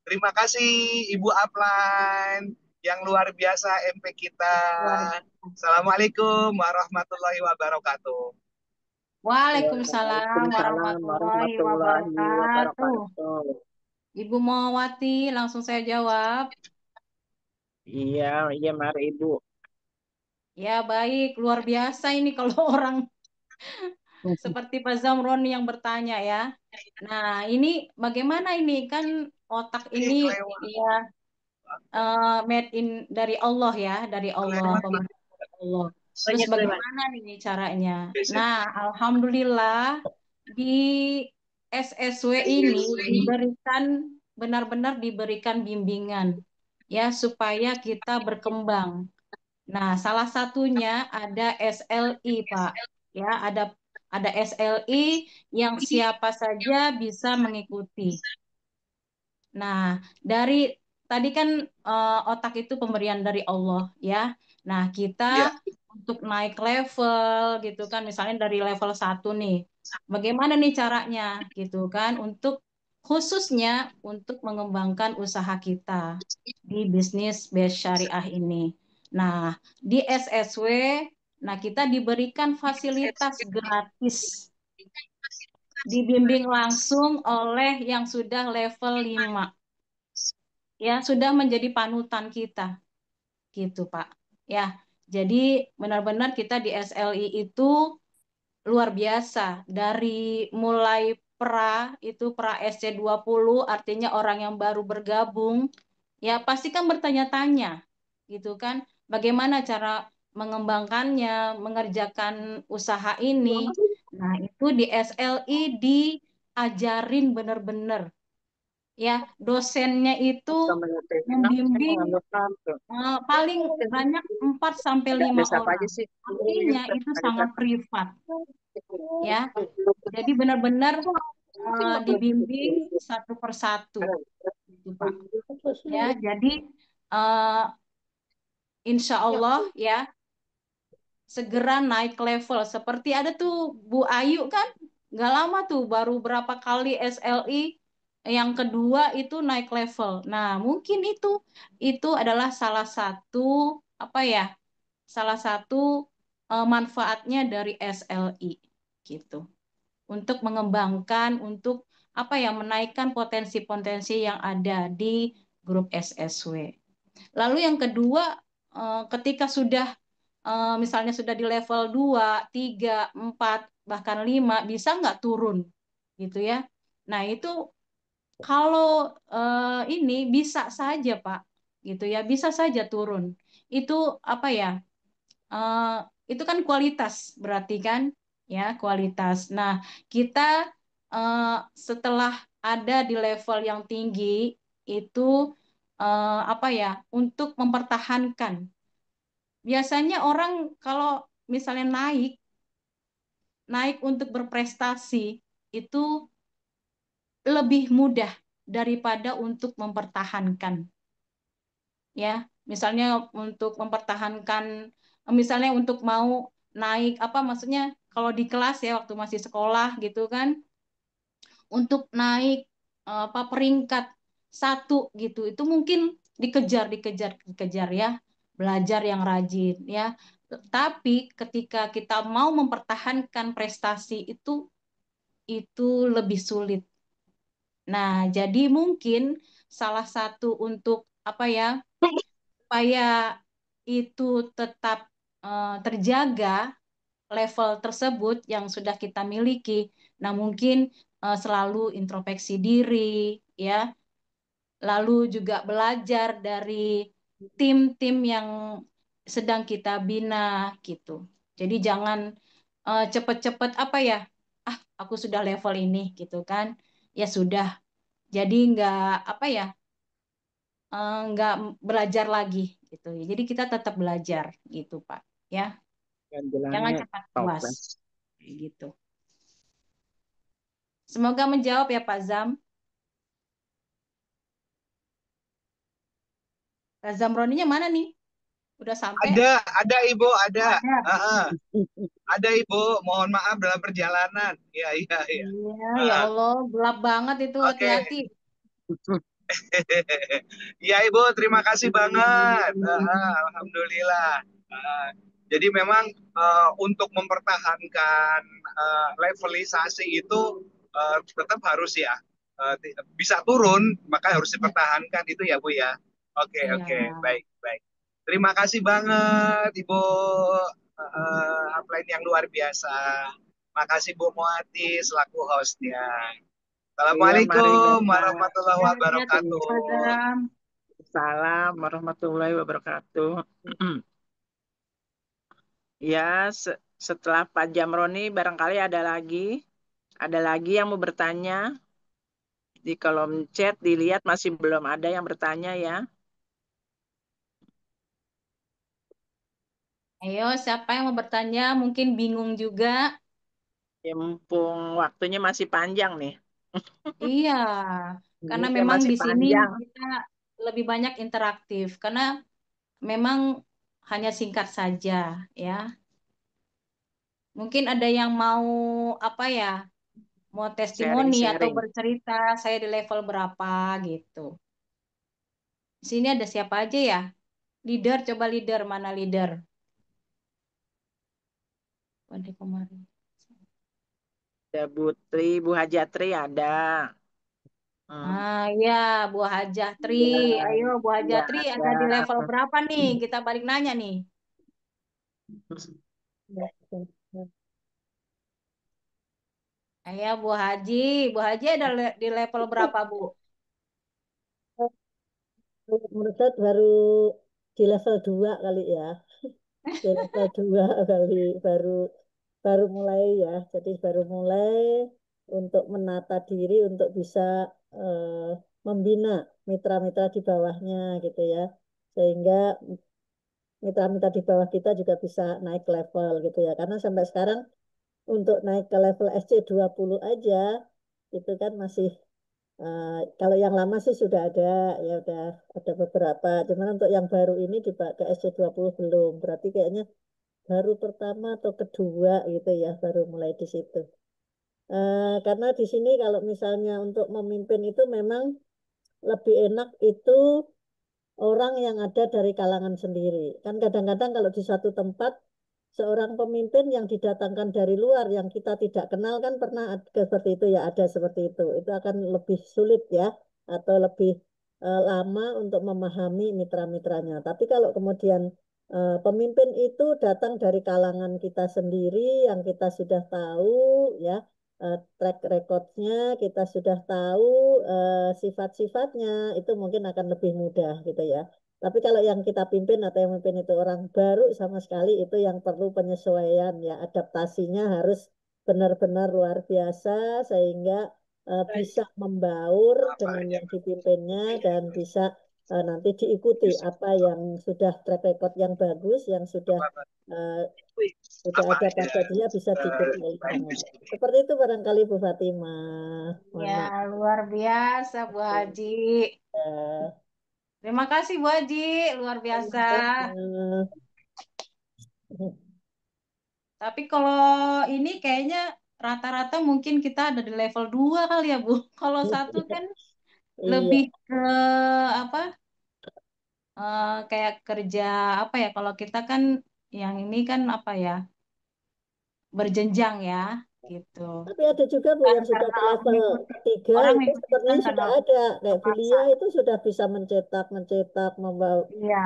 Terima kasih Ibu Upline yang luar biasa MP kita. Luar biasa. Assalamualaikum warahmatullahi wabarakatuh. Waalaikumsalam Waalaikumsalam warahmatullahi warahmatullahi wabarakatuh. wabarakatuh. Ibu Mawati, langsung saya jawab. Iya, iya mari Ibu. Ya, baik. Luar biasa ini kalau orang seperti Pak Zamron yang bertanya ya. Nah, ini bagaimana ini kan otak ini ya made in dari Allah ya, dari Allah, pemberian dari Allah. Terus Banyak terima. bagaimana nih caranya? Bisa. Nah, alhamdulillah di SSW ini diberikan benar-benar diberikan bimbingan ya supaya kita berkembang. Nah, salah satunya ada SLI, Pak. Ya, ada SLI yang siapa saja bisa mengikuti. Nah, dari tadi kan otak itu pemberian dari Allah ya. Nah, kita Ya, untuk naik level gitu kan, misalnya dari level 1 nih. Bagaimana nih caranya gitu kan untuk khususnya untuk mengembangkan usaha kita di bisnis base syariah ini. Nah, di SSW, nah kita diberikan fasilitas gratis, dibimbing langsung oleh yang sudah level 5 ya sudah menjadi panutan kita gitu Pak ya. Jadi benar-benar kita di SLI itu luar biasa dari mulai pra SC20 artinya orang yang baru bergabung ya pasti kan bertanya-tanya gitu kan bagaimana cara mengembangkannya mengerjakan usaha ini. Nah itu di SLI diajarin benar-benar ya dosennya itu membimbing paling banyak 4 sampai 5 orang. Artinya itu sangat privat ya. Jadi benar-benar dibimbing satu persatu gitu Pak. Ya, jadi eh, insya Allah ya segera naik level. Seperti ada tuh Bu Ayu kan, nggak lama tuh baru berapa kali SLI yang kedua itu naik level. Nah, mungkin itu adalah salah satu apa ya? Salah satu manfaatnya dari SLI gitu. Untuk mengembangkan, untuk apa ya? Menaikkan potensi-potensi yang ada di grup SSW. Lalu yang kedua, ketika sudah misalnya sudah di level 2, 3, 4, bahkan 5, bisa nggak turun gitu ya. Nah, itu kalau ini bisa saja, Pak, gitu ya, bisa saja turun. Itu apa ya? eh, itu kan kualitas berarti kan, ya kualitas. Nah, kita setelah ada di level yang tinggi itu apa ya? Untuk mempertahankan. Biasanya orang kalau misalnya naik untuk berprestasi itu lebih mudah daripada untuk mempertahankan ya misalnya untuk mempertahankan misalnya untuk mau naik apa maksudnya kalau di kelas ya waktu masih sekolah gitu kan untuk naik apa peringkat 1 gitu itu mungkin dikejar ya belajar yang rajin ya tapi ketika kita mau mempertahankan prestasi itu lebih sulit. Nah, jadi mungkin salah satu untuk apa ya supaya itu tetap terjaga level tersebut yang sudah kita miliki. Nah, mungkin selalu introspeksi diri, ya, lalu juga belajar dari tim-tim yang sedang kita bina, gitu. Jadi jangan cepet-cepet apa ya, aku sudah level ini, gitu kan? Ya sudah. Jadi nggak apa ya, nggak belajar lagi, gitu. Jadi kita tetap belajar, gitu, Pak. Ya. Dan Jangan jalannya cepat puas. toples. Kayak gitu. Semoga menjawab ya Pak Zam. Pak Zamroninya mana nih? Udah sampai? ada Ibu, ada. Ada. Ada Ibu, mohon maaf dalam perjalanan. Iya, iya, iya. Iya, ya Ah, Allah, gelap banget itu, Oke. hati-hati. Iya Ibu, terima kasih banget. Alhamdulillah. Ah, jadi memang untuk mempertahankan levelisasi itu tetap harus ya bisa turun, maka harus dipertahankan itu ya Bu ya. Oke, Iya. oke, baik, baik. Terima kasih banget Ibu upline yang luar biasa. Makasih Bu Muati selaku hostnya. Iya, mari Assalamualaikum Bapak. warahmatullahi Ya, ya, wabarakatuh. Pak Zam. Salam warahmatullahi wabarakatuh. Ya, setelah Pak Jamroni barangkali ada lagi yang mau bertanya. Di kolom chat dilihat masih belum ada yang bertanya ya. Ayo, siapa yang mau bertanya? Mungkin bingung juga. Ya, mumpung waktunya masih panjang nih. Iya, karena Ini memang masih di sini panjang. kita lebih banyak interaktif karena memang hanya singkat saja ya. Mungkin ada yang mau apa ya? Mau testimoni atau Sharing-sharing. bercerita saya di level berapa gitu. Di sini ada siapa aja ya? Leader, coba leader, mana leader? Pada kemarin. Ada Bu Hajatri ada. Hmm. Ah ya, Bu Hajatri. Iya, Ayo Bu iya Hajatri ada. ada di level berapa nih? Kita balik nanya nih. Ayo Bu Haji. Bu Haji ada di level berapa Bu? Menurut saya baru di level 2 kali ya. Di level 2 kali baru baru mulai ya. Jadi baru mulai untuk menata diri untuk bisa membina mitra-mitra di bawahnya gitu ya. Sehingga mitra-mitra di bawah kita juga bisa naik level gitu ya. Karena sampai sekarang untuk naik ke level SC20 aja itu kan masih kalau yang lama sih sudah ada, ya udah ada beberapa. Cuman untuk yang baru ini di ke SC20 belum. Berarti kayaknya baru pertama atau kedua gitu ya, baru mulai di situ. Karena di sini kalau misalnya untuk memimpin itu memang lebih enak itu orang yang ada dari kalangan sendiri. Kan kadang-kadang kalau di suatu tempat seorang pemimpin yang didatangkan dari luar yang kita tidak kenal kan pernah seperti itu ya, ada seperti itu. Itu akan lebih sulit ya atau lebih lama untuk memahami mitra-mitranya. Tapi kalau kemudian pemimpin itu datang dari kalangan kita sendiri yang kita sudah tahu ya, track recordnya kita sudah tahu, sifat-sifatnya itu mungkin akan lebih mudah gitu ya. Tapi kalau yang kita pimpin atau yang memimpin itu orang baru sama sekali itu yang perlu penyesuaian ya, adaptasinya harus benar-benar luar biasa sehingga bisa membaur dengan yang dipimpinnya dan bisa nanti diikuti apa yang sudah track record yang bagus, yang eh, sudah Apa ada aja pada dia bisa diikuti oleh orang lain. Seperti itu barangkali Bu Fatimah. Mohon Ya, maaf. luar biasa Bu Haji. Eh, Terima kasih Bu Haji, luar biasa. eh, Tapi kalau ini kayaknya rata-rata mungkin kita ada di level 2 kali ya Bu. Kalau satu kan Iya, lebih ke apa? Kayak kerja apa ya? Kalau kita kan yang ini kan apa ya? Berjenjang ya, gitu. tapi ada juga Bu Bukan yang sudah karena ke level mengikuti 3 orang itu mengikuti tren sepertinya karena sudah ada. Kayak terpaksa. Bulia itu sudah bisa mencetak, membawa Iya.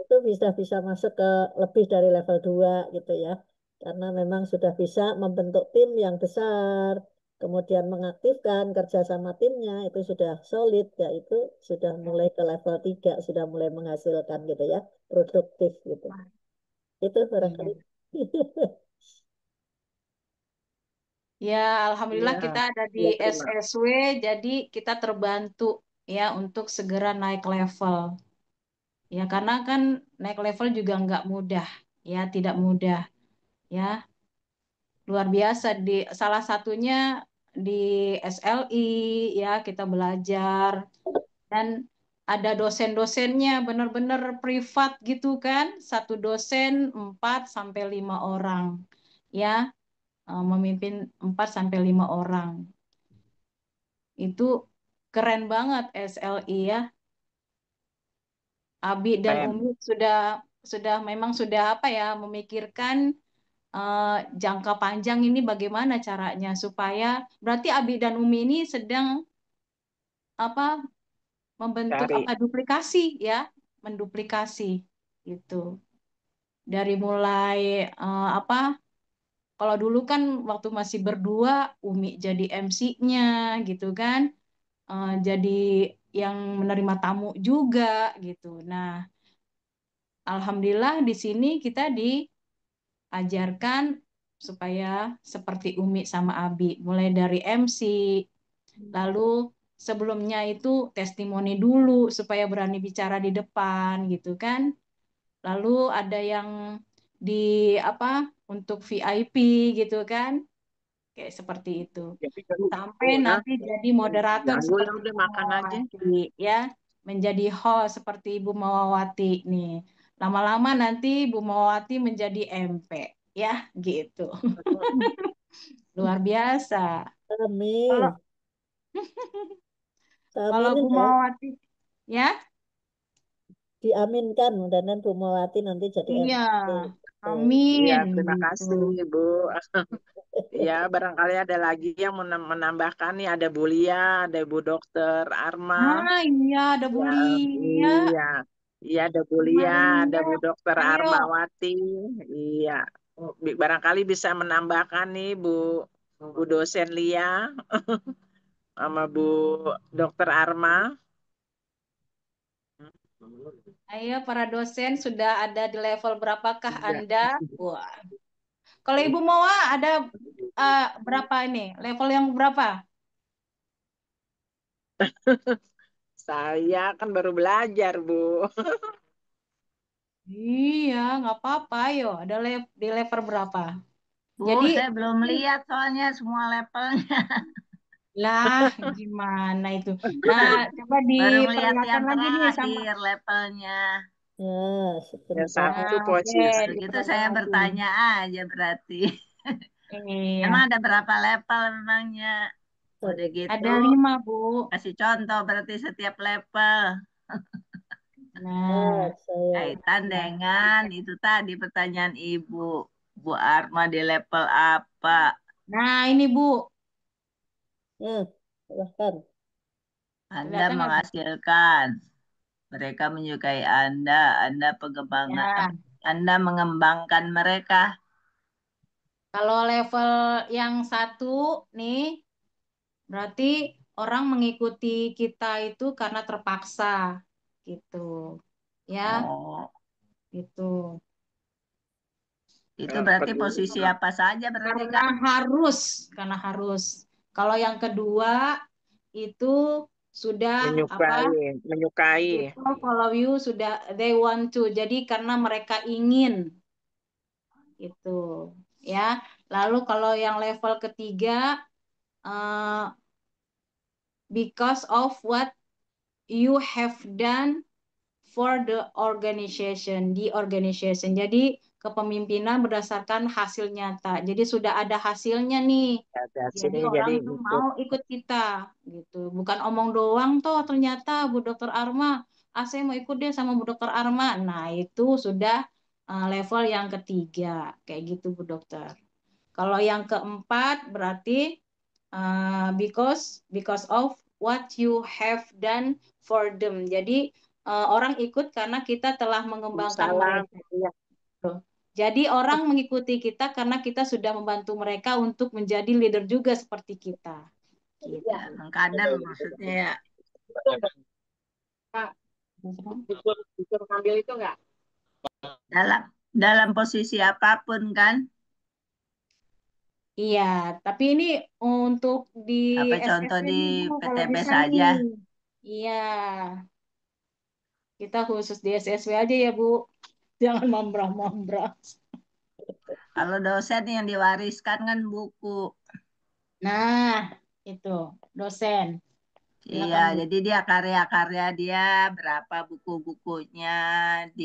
itu bisa bisa masuk ke lebih dari level 2 gitu ya. Karena memang sudah bisa membentuk tim yang besar, kemudian mengaktifkan kerjasama timnya itu sudah solid ya, itu sudah mulai ke level 3 sudah mulai menghasilkan gitu ya, produktif gitu. Itu barangkali. Iya. Ya, alhamdulillah kita Ya, ada di ya terima. SSW, jadi kita terbantu ya untuk segera naik level. Ya, karena kan naik level juga nggak mudah, ya tidak mudah, ya luar biasa. Di salah satunya di SLI, ya kita belajar dan ada dosen-dosennya benar-benar privat gitu kan, satu dosen 4 sampai 5 orang, ya memimpin 4 sampai 5 orang. Itu keren banget SLI ya. Abi dan Keren. Umi sudah memang sudah apa ya memikirkan eh, jangka panjang ini bagaimana caranya supaya berarti Abi dan Umi ini sedang apa membentuk Cari. apa duplikasi ya, menduplikasi gitu. Dari mulai apa kalau dulu kan waktu masih berdua Umi jadi MC-nya gitu kan. Jadi yang menerima tamu juga gitu. Nah, alhamdulillah di sini kita ajarkan supaya seperti Umi sama Abi, mulai dari MC, lalu sebelumnya itu testimoni dulu supaya berani bicara di depan gitu kan. Lalu ada yang di apa untuk VIP gitu kan, kayak seperti itu. Jadi kalau Sampai udah nanti jadi moderator ganggu ya seperti udah Ibu makan aja. Mawati ya, menjadi host seperti Ibu Mawati nih. Lama-lama nanti Ibu Mawati menjadi MP ya gitu. Luar biasa. Kalau Amin. kalau Bu Aminin ya, Mawati ya, diaminkan mudah-mudahan Bu Mawati nanti jadi iya, MP. Iya, amin terima gitu. kasih Bu. Iya, barangkali ada lagi yang menambahkan nih, ada Bu Lia, ada Bu Dokter Arma. Ah iya, ada Ya, Bulia. iya. Iya, ada Bu Lia, ada Maria, Bu Dokter ayo. Armawati. Iya. Barangkali bisa menambahkan nih Bu dosen Lia sama Bu Dokter Arma. Ayo para dosen sudah ada di level berapakah Iya. Anda? Wah. Kalau Ibu Moa ada berapa ini? Level yang berapa? Saya kan baru belajar, Bu. Iya, nggak apa-apa. Ayo, ada di level berapa? Bu, Jadi, saya belum lihat soalnya semua levelnya. lah gimana itu? Nah, coba Baru ngelihat diperlihatkan yang lagi nih sama. terakhir levelnya. Ya, Ya, sebentar. satu Nah, oke, posisi. Begitu diperlihatkan saya lagi. bertanya aja berarti. Emang Iya, ada berapa level memangnya? Udah gitu, ada 5, Bu. kasih contoh berarti setiap level. Ah, Nah, saya. Kaitan ya. dengan itu tadi pertanyaan Ibu. Bu Arma di level apa? Nah, ini Bu, Ya, silahkan. Anda kelihatan nggak Bu? menghasilkan. Mereka menyukai Anda. Ya, Anda mengembangkan mereka. kalau level yang 1 nih, berarti orang mengikuti kita itu karena terpaksa, gitu. Ya, Oh, gitu. itu berarti posisi Kedua, apa saja berarti Karena Kak? karena harus. Kalau yang kedua itu sudah apa? menyukai. People follow you sudah they want to. Jadi karena mereka ingin itu, ya. Lalu kalau yang level ketiga eh, because of what you have done for the organization, di organization. Jadi kepemimpinan berdasarkan hasil nyata. Jadi sudah ada hasilnya nih. Ada Jadi sini jadi orang tuh ikut. mau ikut kita gitu. Bukan omong doang toh ternyata Bu Dokter Arma, saya mau ikut deh sama Bu Dokter Arma. Nah, itu sudah level yang ketiga. Kayak gitu Bu Dokter. Kalau yang keempat berarti because of what you have done for them. Jadi orang ikut karena kita telah mengembangkan Salam. mereka. Iya. Jadi orang mengikuti kita karena kita sudah membantu mereka untuk menjadi leader juga seperti kita. Gitu. Ya, mengkader maksudnya ya. Pak, disuruh ngambil itu enggak? Dalam dalam posisi apapun kan? Iya, tapi ini untuk di Apa contoh SSW di nih Bu, kalau PTB bisa nih. saja? Iya, kita khusus di SSW aja ya Bu. Jangan mambrah-mambrah. Kalau dosen yang diwariskan kan buku. Nah, itu dosen. Iya, Silakan Bu. jadi dia karya-karya dia berapa buku-bukunya di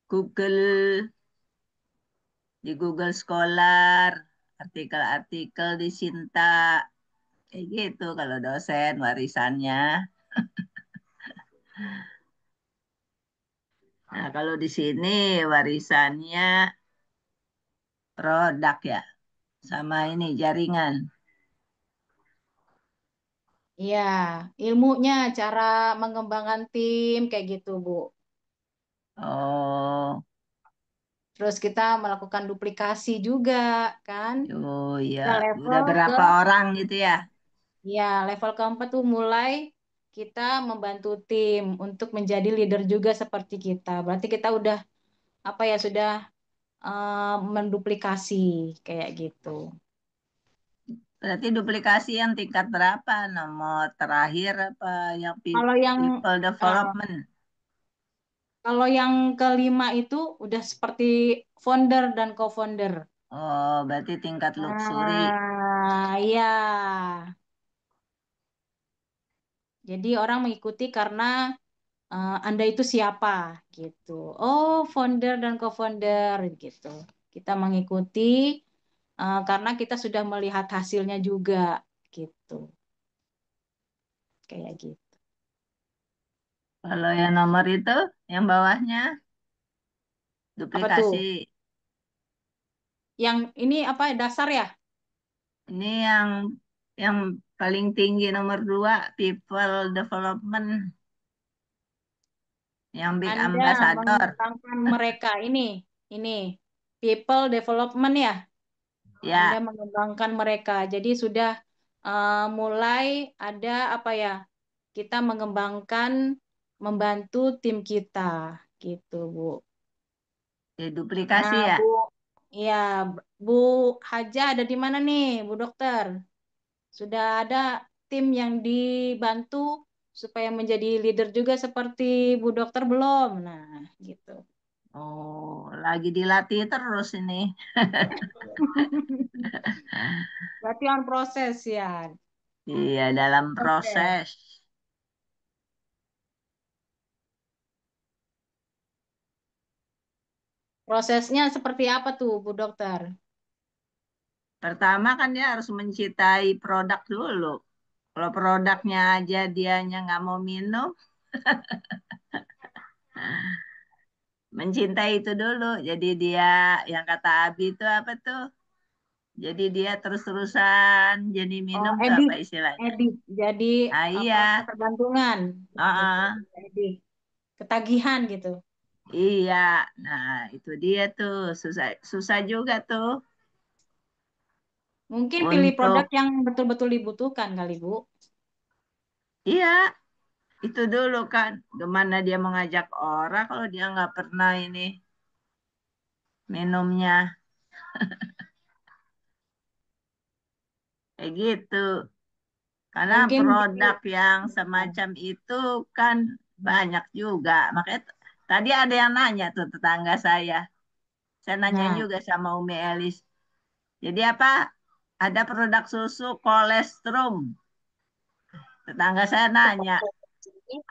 Google, di Google Scholar, artikel-artikel di Sinta, kayak gitu kalau dosen warisannya. Nah, kalau di sini warisannya produk ya, sama ini jaringan. Iya, ilmunya, cara mengembangkan tim kayak gitu, Bu. Oh, Terus kita melakukan duplikasi juga, kan? oh ya, Nah, udah berapa orang gitu ya? level keempat tuh mulai kita membantu tim untuk menjadi leader juga seperti kita. Berarti kita udah apa ya sudah menduplikasi kayak gitu. Berarti duplikasi yang tingkat berapa? Nomor terakhir apa yang Kalau yang people development? kalau yang kelima itu udah seperti founder dan co-founder. Oh, berarti tingkat luxury. Iya. Jadi orang mengikuti karena Anda itu siapa gitu. Oh, founder dan co-founder gitu. Kita mengikuti karena kita sudah melihat hasilnya juga gitu. Kayak gitu. Kalau yang nomor itu, yang bawahnya Apa tuh? duplikasi. Yang ini apa dasar ya? Ini yang paling tinggi nomor 2, people development, yang big Anda ambassador. mengembangkan mereka ini people development ya. Anda Ya, mengembangkan mereka. Jadi sudah mulai ada apa ya? Kita mengembangkan, membantu tim kita, gitu, Bu. duplikasi Nah, ya. Bu, ya, Bu Haja ada di mana nih, Bu Dokter? Sudah ada tim yang dibantu supaya menjadi leader juga seperti Bu Dokter belum? Nah, gitu. Oh, lagi dilatih terus ini. Berarti on proses ya. Iya, dalam Oke. proses. Prosesnya seperti apa tuh, Bu Dokter? Pertama kan dia harus mencintai produk dulu. Kalau produknya aja dianya nggak mau minum, mencintai itu dulu. Jadi dia yang kata Abi itu apa tuh? Jadi dia terus-terusan jadi Oh, minum tuh apa edik, istilahnya? edik. Jadi Ah apa iya, ketergantungan gitu. ah, Edik. Ketagihan gitu. iya. Nah itu dia tuh susah susah juga tuh Mungkin pilih produk untuk yang betul-betul dibutuhkan kali, Bu. iya itu dulu kan. Gimana dia mengajak orang kalau dia nggak pernah ini minumnya kayak gitu. Karena Mungkin produk yang semacam itu kan banyak juga. Makanya tadi ada yang nanya tuh tetangga saya. Saya nanya nah, juga sama Umi Elis. Jadi apa? Ada produk susu kolestrum. Tetangga saya nanya,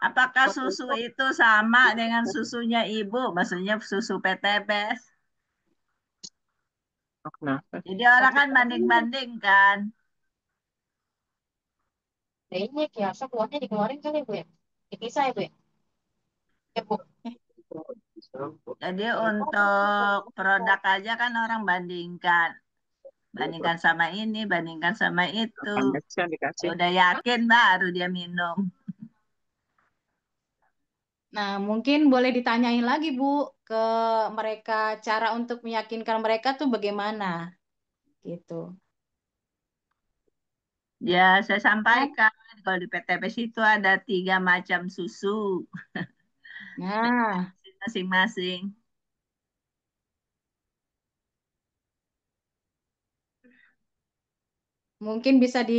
apakah susu itu sama dengan susunya ibu? Maksudnya susu PTBS. Kenapa? Jadi orang kan banding-banding kan. Kayaknya kiasa keluarnya dikeluarin kali ya, Bu ya? Dipisah ya, Bu ya? Ya, Bu. Jadi untuk produk aja kan orang bandingkan. Bandingkan sama ini, bandingkan sama itu. Bisa Ya dikasih. udah yakin baru dia minum. nah, mungkin boleh ditanyain lagi, Bu, ke mereka cara untuk meyakinkan mereka tuh bagaimana gitu. Ya, saya Kan? sampaikan kalau di PTPS itu ada 3 macam susu Nah, masing-masing. mungkin bisa di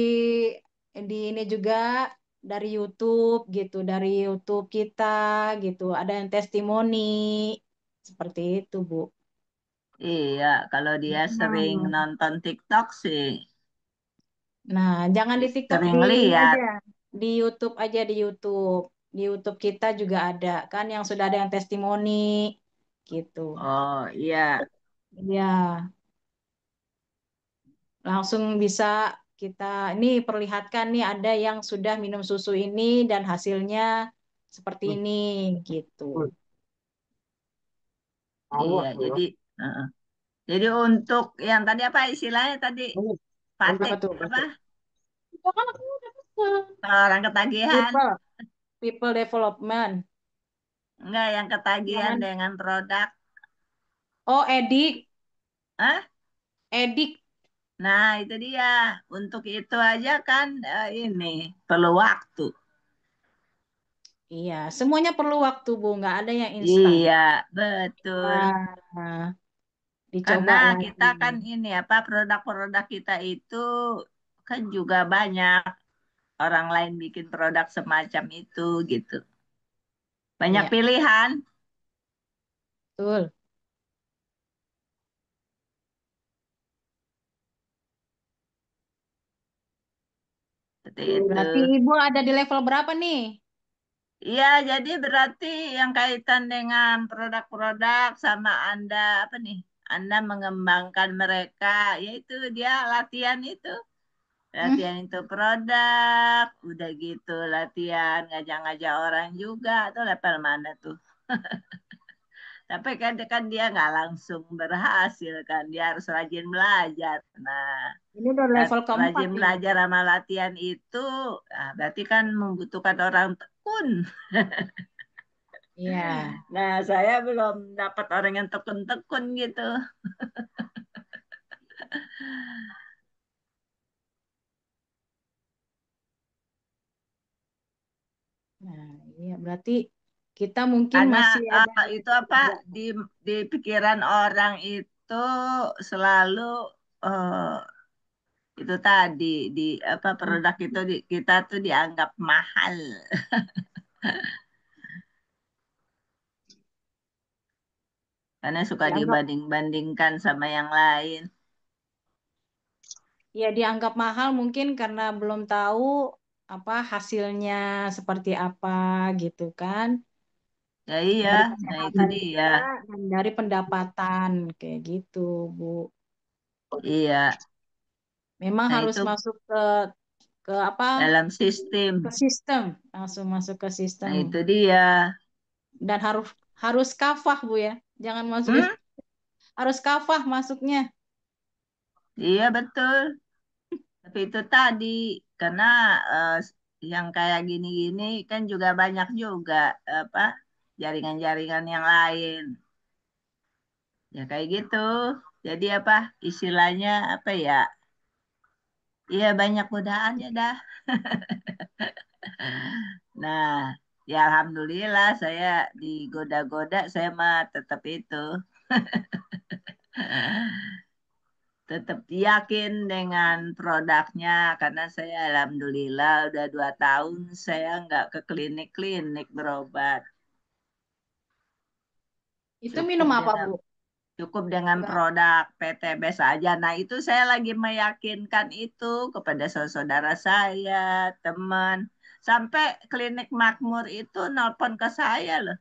ini juga dari YouTube gitu, dari YouTube kita gitu. Ada yang testimoni seperti itu, Bu. Iya, kalau dia sering Hmm. nonton TikTok sih, Nah, jangan di TikTok, sering di ini lihat. aja, di YouTube aja, di YouTube. Di YouTube kita juga ada kan yang sudah ada yang testimoni gitu. Oh iya, Ya, langsung bisa kita ini perlihatkan nih ada yang sudah minum susu ini dan hasilnya seperti ini gitu. iya. Jadi untuk yang tadi apa istilahnya tadi Apa Patek tuh? apa Itu kan aku udah pesen. orang ketagihan? People, people development. Enggak, yang Yang ketagihan mana? dengan produk. Oh, edik, Hah? edik. Nah, itu dia. Untuk itu aja kan ini perlu waktu. Iya, semuanya perlu waktu, Bu. Nggak ada yang instan. Iya, betul. Nah, dicoba Karena lagi. kita kan ini apa produk-produk kita itu kan juga banyak orang lain bikin produk semacam itu gitu. Banyak Iya, pilihan. betul. Seperti itu. Berarti Ibu ada di level berapa nih? Iya, jadi berarti yang kaitan dengan produk-produk sama Anda apa nih? Anda mengembangkan mereka, yaitu dia latihan itu. Hmm, Latihan itu produk, udah gitu latihan ngajak-ngajak orang juga, tuh level mana tuh? Tapi kan dia nggak langsung berhasil kan, dia harus rajin belajar. Nah, ini udah level keempat rajin ini. belajar sama latihan itu, nah, berarti kan membutuhkan orang tekun. Iya. Nah, saya belum dapat orang yang tekun-tekun gitu. Nah, iya berarti kita mungkin Karena masih ada itu apa di pikiran orang itu selalu eh, itu tadi di apa produk itu kita tuh dianggap mahal karena suka dianggap dibanding-bandingkan sama yang lain. ya dianggap mahal mungkin karena belum tahu apa hasilnya seperti apa gitu kan. Ya iya, Dari nah itu kesehatan dia. juga dan dari pendapatan kayak gitu, Bu. Iya, Memang nah harus itu masuk ke apa? dalam sistem. Ke sistem, langsung masuk ke Nah sistem itu dia. dan harus harus kafah, Bu ya. Jangan masuk Hmm? harus kafah masuknya. Iya betul. Tapi itu tadi karena eh, yang kayak gini-gini kan juga banyak juga apa jaringan-jaringan yang lain. Ya kayak gitu. Jadi apa istilahnya apa ya? Iya banyak godaannya dah. Nah, ya alhamdulillah saya digoda-goda saya mah tetap itu. Tetap yakin dengan produknya karena saya alhamdulillah udah 2 tahun saya nggak ke klinik-klinik berobat. Itu Cukup minum apa, dengan Bu? cukup dengan Enggak. produk PTB saja. Nah, itu saya lagi meyakinkan itu kepada saudara saya, teman. Sampai klinik Makmur itu nelpon ke saya loh.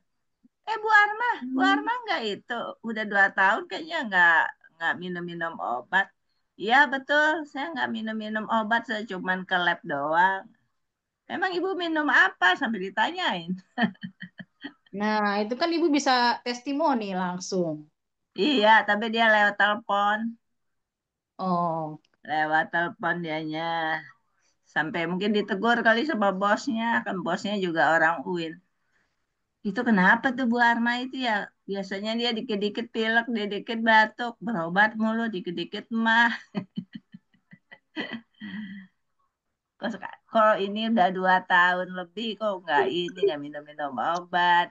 Bu Hmm. Arma nggak itu udah 2 tahun kayaknya nggak minum-minum obat. Iya betul, saya nggak minum-minum obat, saya cuman ke lab doang. Emang ibu minum apa sampai ditanyain? Nah, itu kan Ibu bisa testimoni langsung. Iya, tapi dia lewat telepon, Oh, lewat telepon dianya. Sampai mungkin ditegur kali sama bosnya, kan bosnya juga orang UIN. Itu kenapa tuh Bu Arma itu ya? Biasanya dia dikit-dikit pilek, dikit batuk, berobat mulu, dikit-dikit mah. Kalau ini udah 2 tahun lebih kok nggak ini nggak minum-minum obat.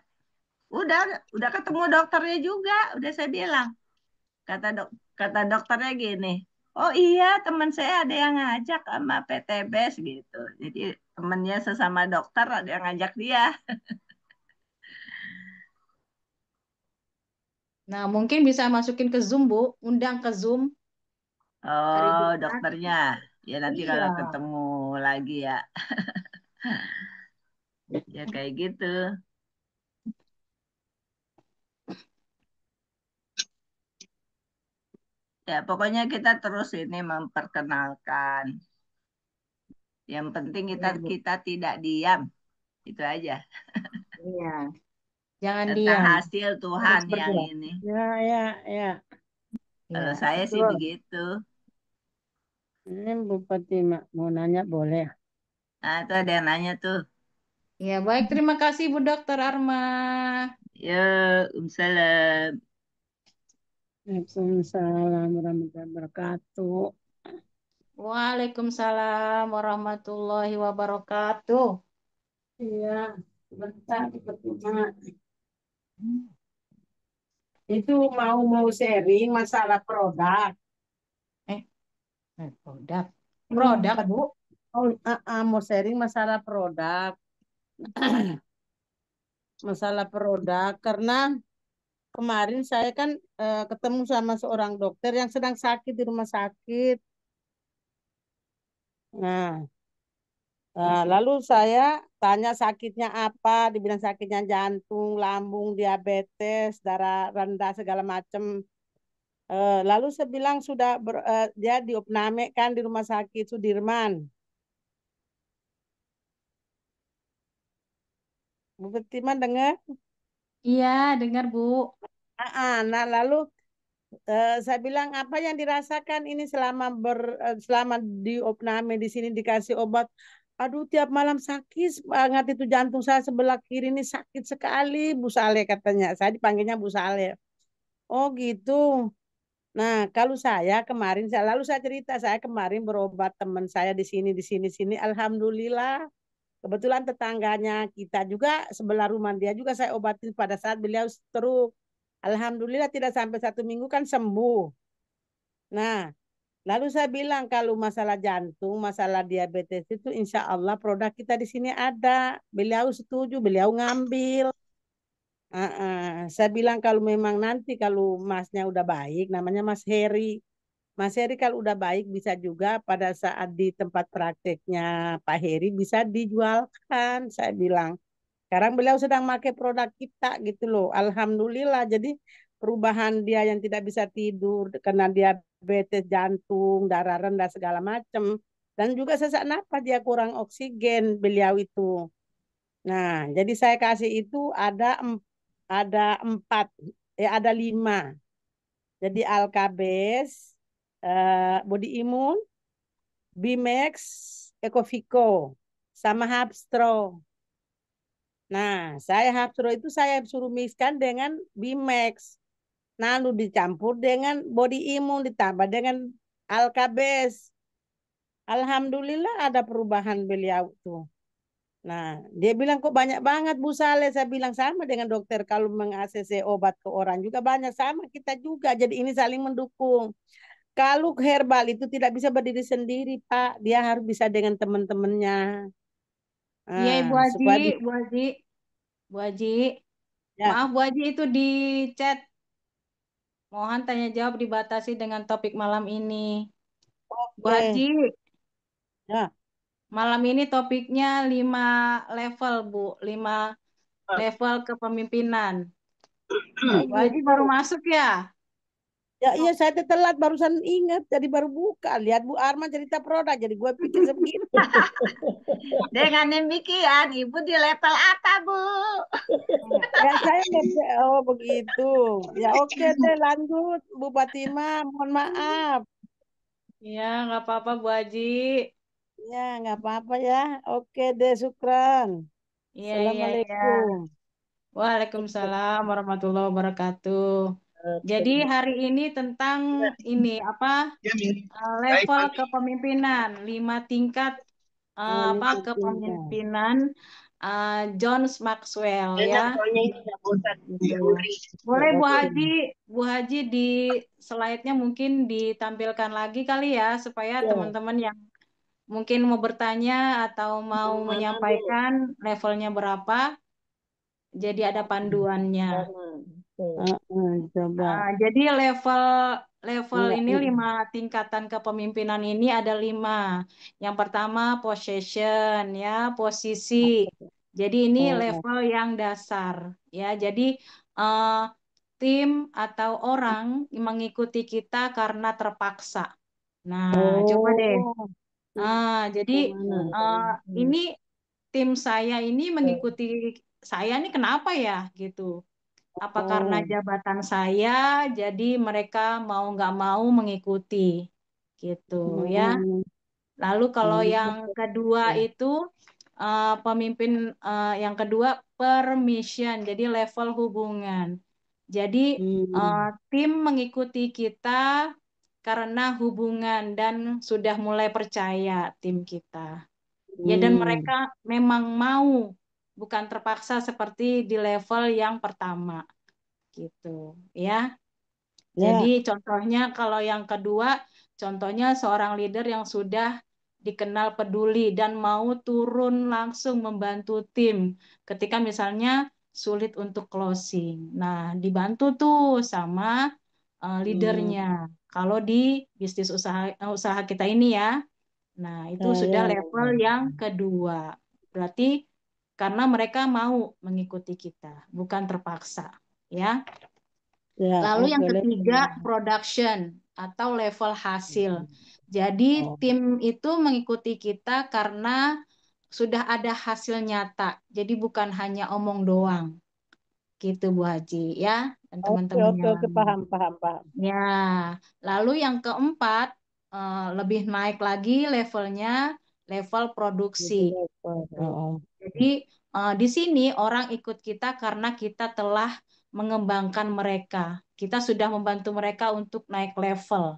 Udah udah ketemu dokternya juga, udah saya bilang. Kata kata dokternya gini, oh iya teman saya ada yang ngajak sama PTBS gitu. Jadi temennya sesama dokter ada yang ngajak dia. nah mungkin bisa masukin ke Zoom, Bu. Undang ke Zoom hari Oh Jumat. dokternya, ya nanti Iya. kalau ketemu lagi ya, ya kayak gitu. Ya pokoknya kita terus ini memperkenalkan. Yang penting kita Iya, Bu. kita tidak diam, itu aja. Iya. Jangan Tentang diam. hasil Harus Tuhan yang bergerak. ini. Ya, ya, ya. Kalau Iya, saya sih betul. begitu. Ini Bupati mau nanya boleh? Nah, itu ada yang nanya tuh. Ya, baik. Terima kasih, Bu Dokter Arma. Yuk, salam. Waalaikumsalam warahmatullahi wabarakatuh. Waalaikumsalam warahmatullahi wabarakatuh. Iya, bentar, sepertinya. Itu mau sharing masalah produk. Eh, produk. Produk, Bu. Mau sharing masalah produk. Masalah produk karena kemarin saya kan ketemu sama seorang dokter yang sedang sakit di rumah sakit. Nah, lalu saya tanya sakitnya apa, dibilang sakitnya jantung, lambung, diabetes, darah rendah segala macam. Lalu saya bilang dia diopname kan di rumah sakit Sudirman. Bu Fatimah dengar? Iya, dengar, Bu. Nah, lalu saya bilang apa yang dirasakan ini selama diopname di sini dikasih obat. Aduh, tiap malam sakit banget itu jantung saya sebelah kiri ini sakit sekali, Bu Saleh katanya. Saya dipanggilnya Bu Saleh. Oh gitu. Nah, kalau saya kemarin, lalu saya cerita, saya kemarin berobat teman saya di sini. Alhamdulillah, kebetulan tetangganya kita juga, sebelah rumah dia juga saya obatin pada saat beliau stroke. Alhamdulillah tidak sampai 1 minggu kan sembuh. Nah, lalu saya bilang kalau masalah jantung, masalah diabetes itu insya Allah produk kita di sini ada. Beliau setuju, beliau ngambil. Saya bilang kalau memang nanti kalau masnya udah baik, namanya Mas Heri. Mas Heri kalau udah baik bisa juga pada saat di tempat prakteknya Pak Heri bisa dijualkan, saya bilang. Sekarang beliau sedang pakai produk kita gitu loh. Alhamdulillah. Jadi perubahan dia yang tidak bisa tidur karena diabetes jantung, darah rendah segala macam. Dan juga sesak napas dia kurang oksigen beliau itu. Nah, jadi saya kasih itu ada 4, ada 5. Jadi Alkabes, Body Imun, Bimex, Ecovico, sama Hapstro. Nah, saya Hapstro itu saya suruh mixkan dengan Bimex. Lalu dicampur dengan Body Imun, ditambah dengan Alkabes. Alhamdulillah ada perubahan beliau tuh. Nah, dia bilang kok banyak banget Bu Saleh. Saya bilang sama dengan dokter kalau meng-ACC obat ke orang juga banyak sama kita juga. Jadi ini saling mendukung. Kalau herbal itu tidak bisa berdiri sendiri, Pak. Dia harus bisa dengan teman-temannya. Iya, Ibu Haji, Supaya Bu Haji, Bu Haji. ya. Maaf, Bu Haji itu di chat. Mohon tanya jawab dibatasi dengan topik malam ini. Bu Oke. Haji, Ya. malam ini topiknya 5 level, Bu. 5 level kepemimpinan. Oh Bu Haji gitu. baru masuk ya? Ya iya saya telat barusan ingat jadi baru buka. Lihat Bu Arma cerita produk jadi gue pikir sebegitu. Dengan demikian, Ibu di level apa, Bu? Ya saya oh begitu. Ya oke deh lanjut Bu Fatimah. Mohon maaf. Iya, nggak apa-apa, Bu Haji. Ya nggak apa-apa ya. Oke deh syukran. Iya, iya, iya. Assalamualaikum. Waalaikumsalam warahmatullahi wabarakatuh. Jadi Oke. hari ini tentang ini apa Ya, Min. Baik, level Mami. kepemimpinan, 5 tingkat apa Lima tingkat. kepemimpinan John Maxwell ya. Gitu. Ya, Boleh Bu oke. Haji, Bu Haji di slide-nya mungkin ditampilkan lagi kali ya supaya Ya, teman-teman yang mungkin mau bertanya atau mau yang mana Bu? menyampaikan levelnya berapa, jadi ada panduannya. Sama. Oke. Coba. Jadi level level Enggak, ini enggak. 5 tingkatan kepemimpinan ini ada 5. Yang pertama possession ya, posisi. Jadi ini Oh, level yang dasar ya. Jadi eh, tim atau orang mengikuti kita karena terpaksa. Nah, coba deh. oh, Jadi Yang mana? eh, ini tim saya ini Oke. mengikuti saya nih kenapa ya gitu. Apa karena oh, jabatan saya, jadi mereka mau nggak mau mengikuti gitu ya. oh, Lalu kalau yang oh, kedua itu pemimpin yang kedua permission, jadi level hubungan. Jadi hmm, tim mengikuti kita karena hubungan dan sudah mulai percaya tim kita. Ya dan hmm, mereka memang mau, bukan terpaksa seperti di level yang pertama. gitu ya. Ya. Jadi contohnya kalau yang kedua, contohnya seorang leader yang sudah dikenal peduli dan mau turun langsung membantu tim ketika misalnya sulit untuk closing. Nah, dibantu tuh sama leadernya. Kalau di bisnis usaha kita ini ya. Nah, itu sudah level yang kedua. Berarti karena mereka mau mengikuti kita, bukan terpaksa, ya. Ya, Lalu yang oke. ketiga, production atau level hasil. Jadi Oh. tim itu mengikuti kita karena sudah ada hasil nyata. Jadi bukan hanya omong doang. Gitu Bu Haji ya dan Oke, teman-teman oke, yang oke, lain. paham, paham, paham. Ya, lalu yang keempat, lebih naik lagi levelnya, level produksi. Oh. Jadi di sini orang ikut kita karena kita telah mengembangkan mereka. Kita sudah membantu mereka untuk naik level,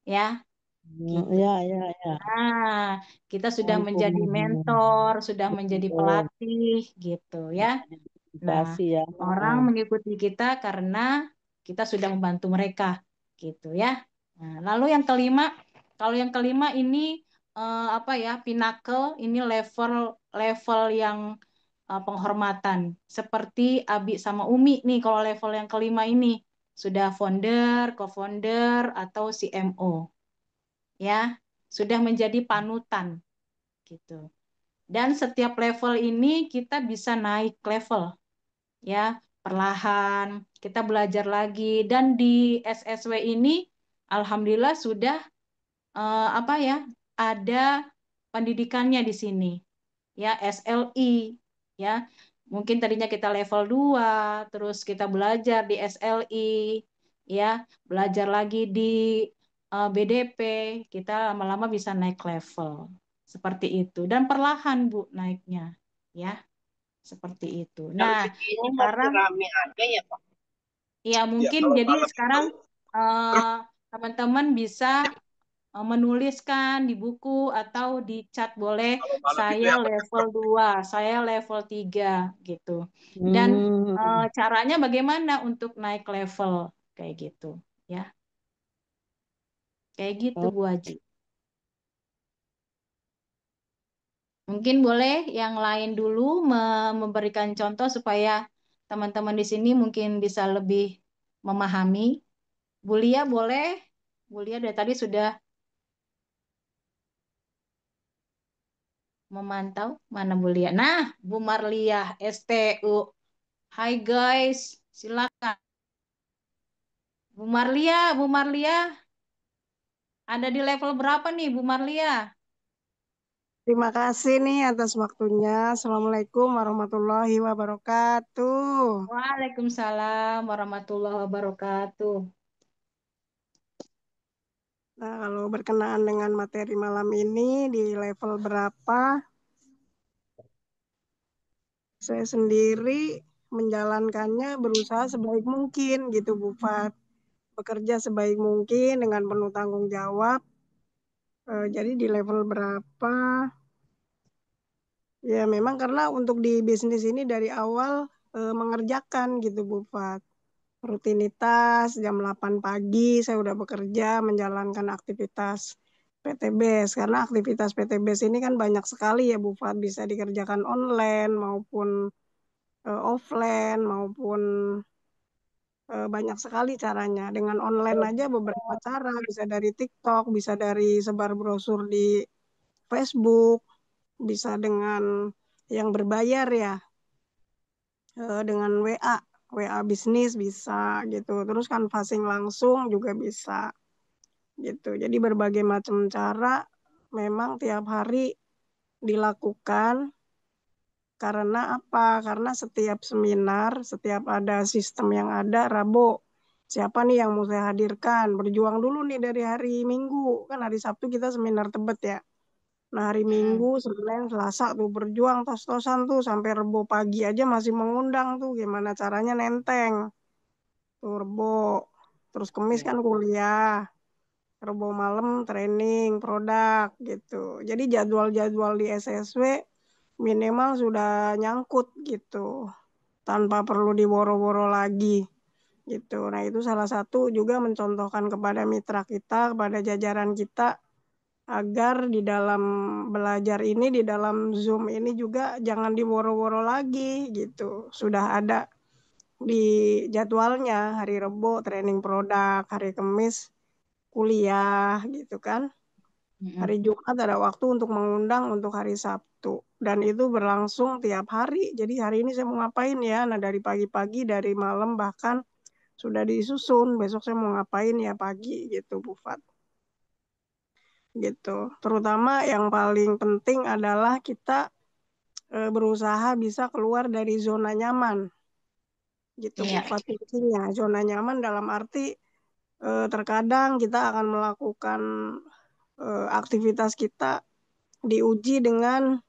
ya, gitu. Ya, ya, ya. Nah, kita sudah menjadi Ampun. mentor, sudah menjadi Betul. pelatih, gitu, ya. Nah, Kasih ya. orang mengikuti kita karena kita sudah membantu mereka, gitu ya. Nah, lalu yang kelima, kalau yang kelima ini apa ya, pinnacle, ini level yang penghormatan. Seperti Abi sama Umi nih, kalau level yang kelima ini sudah founder, co-founder atau CMO, ya, sudah menjadi panutan, gitu. Dan setiap level ini kita bisa naik level, ya, perlahan kita belajar lagi. Dan di SSW ini alhamdulillah sudah apa ya, ada pendidikannya di sini, ya, SLI, ya, mungkin tadinya kita level 2 terus kita belajar di SLI, ya, belajar lagi di BDP, kita lama-lama bisa naik level seperti itu dan perlahan Bu naiknya, ya, seperti itu. Jam Nah, segini masih sekarang rame aja ya Pak? ya Ya, mungkin kalau jadi malam sekarang itu terus teman-teman bisa menuliskan di buku atau di chat boleh, kalau malam itu saya yang level 2, saya level 3 gitu. Dan caranya bagaimana untuk naik level kayak gitu, ya. Kayak gitu Bu Haji. Mungkin boleh yang lain dulu memberikan contoh supaya teman-teman di sini mungkin bisa lebih memahami. Bu Lia boleh? Bu Lia dari tadi sudah memantau. Mana Bu Lia? Nah, Bu Marlia, STU. Hai guys, silakan. Bu Marlia, ada di level berapa nih Bu Marlia? Terima kasih nih atas waktunya. Assalamualaikum warahmatullahi wabarakatuh. Waalaikumsalam warahmatullahi wabarakatuh. Nah, kalau berkenaan dengan materi malam ini di level berapa, saya sendiri menjalankannya berusaha sebaik mungkin gitu Bu Fat. Bekerja sebaik mungkin dengan penuh tanggung jawab. Jadi di level berapa? Ya memang karena untuk di bisnis ini dari awal mengerjakan gitu Bu Fat. Rutinitas jam 8 pagi saya udah bekerja menjalankan aktivitas PTBS karena aktivitas PTBS ini kan banyak sekali ya Bu Fat, bisa dikerjakan online maupun offline maupun banyak sekali caranya. Dengan online aja beberapa cara, bisa dari TikTok, bisa dari sebar brosur di Facebook, bisa dengan yang berbayar ya, dengan WA bisnis bisa gitu. Terus canvassing langsung juga bisa gitu. Jadi berbagai macam cara memang tiap hari dilakukan karena apa? Karena setiap seminar, setiap ada sistem yang ada, Rabu, siapa nih yang mau saya hadirkan? Berjuang dulu nih dari hari Minggu. Kan hari Sabtu kita seminar Tebet ya. Nah hari Minggu, Senin, Selasa tuh berjuang tos-tosan tuh sampai Rebo pagi aja masih mengundang tuh gimana caranya nenteng. Tuh Rebo. Terus Kemis kan kuliah. Rebo malam training produk gitu. Jadi jadwal-jadwal di SSW minimal sudah nyangkut gitu. Tanpa perlu diboro-boro lagi. gitu. Nah, itu salah satu juga mencontohkan kepada mitra kita, kepada jajaran kita, agar di dalam belajar ini, di dalam Zoom ini juga jangan diworo-woro lagi gitu. Sudah ada di jadwalnya, hari Rebo training produk, hari Kamis kuliah gitu kan. Hari Jumat ada waktu untuk mengundang untuk hari Sabtu. Dan itu berlangsung tiap hari. Jadi hari ini saya mau ngapain ya? Nah, dari pagi-pagi, dari malam bahkan sudah disusun. Besok saya mau ngapain ya pagi gitu, Bu Fat. Gitu. Terutama yang paling penting adalah kita berusaha bisa keluar dari zona nyaman. Gitu, Bu Fat. Intinya zona nyaman dalam arti terkadang kita akan melakukan aktivitas kita diuji dengan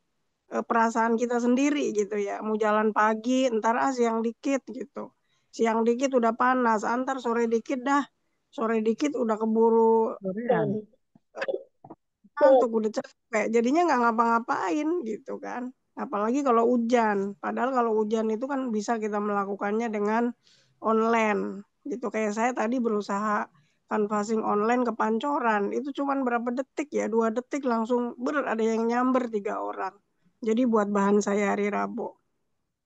perasaan kita sendiri gitu ya. Mau jalan pagi, ntar siang dikit gitu. Siang dikit udah panas, antar sore dikit dah. Sore dikit udah keburu ngantuk, udah capek. Jadinya nggak ngapa-ngapain gitu kan. Apalagi kalau hujan. Padahal kalau hujan itu kan bisa kita melakukannya dengan online gitu. Kayak saya tadi berusaha canvassing online ke Pancoran. Itu cuman berapa detik ya? 2 detik langsung ada yang nyamber 3 orang. Jadi buat bahan saya hari Rabu.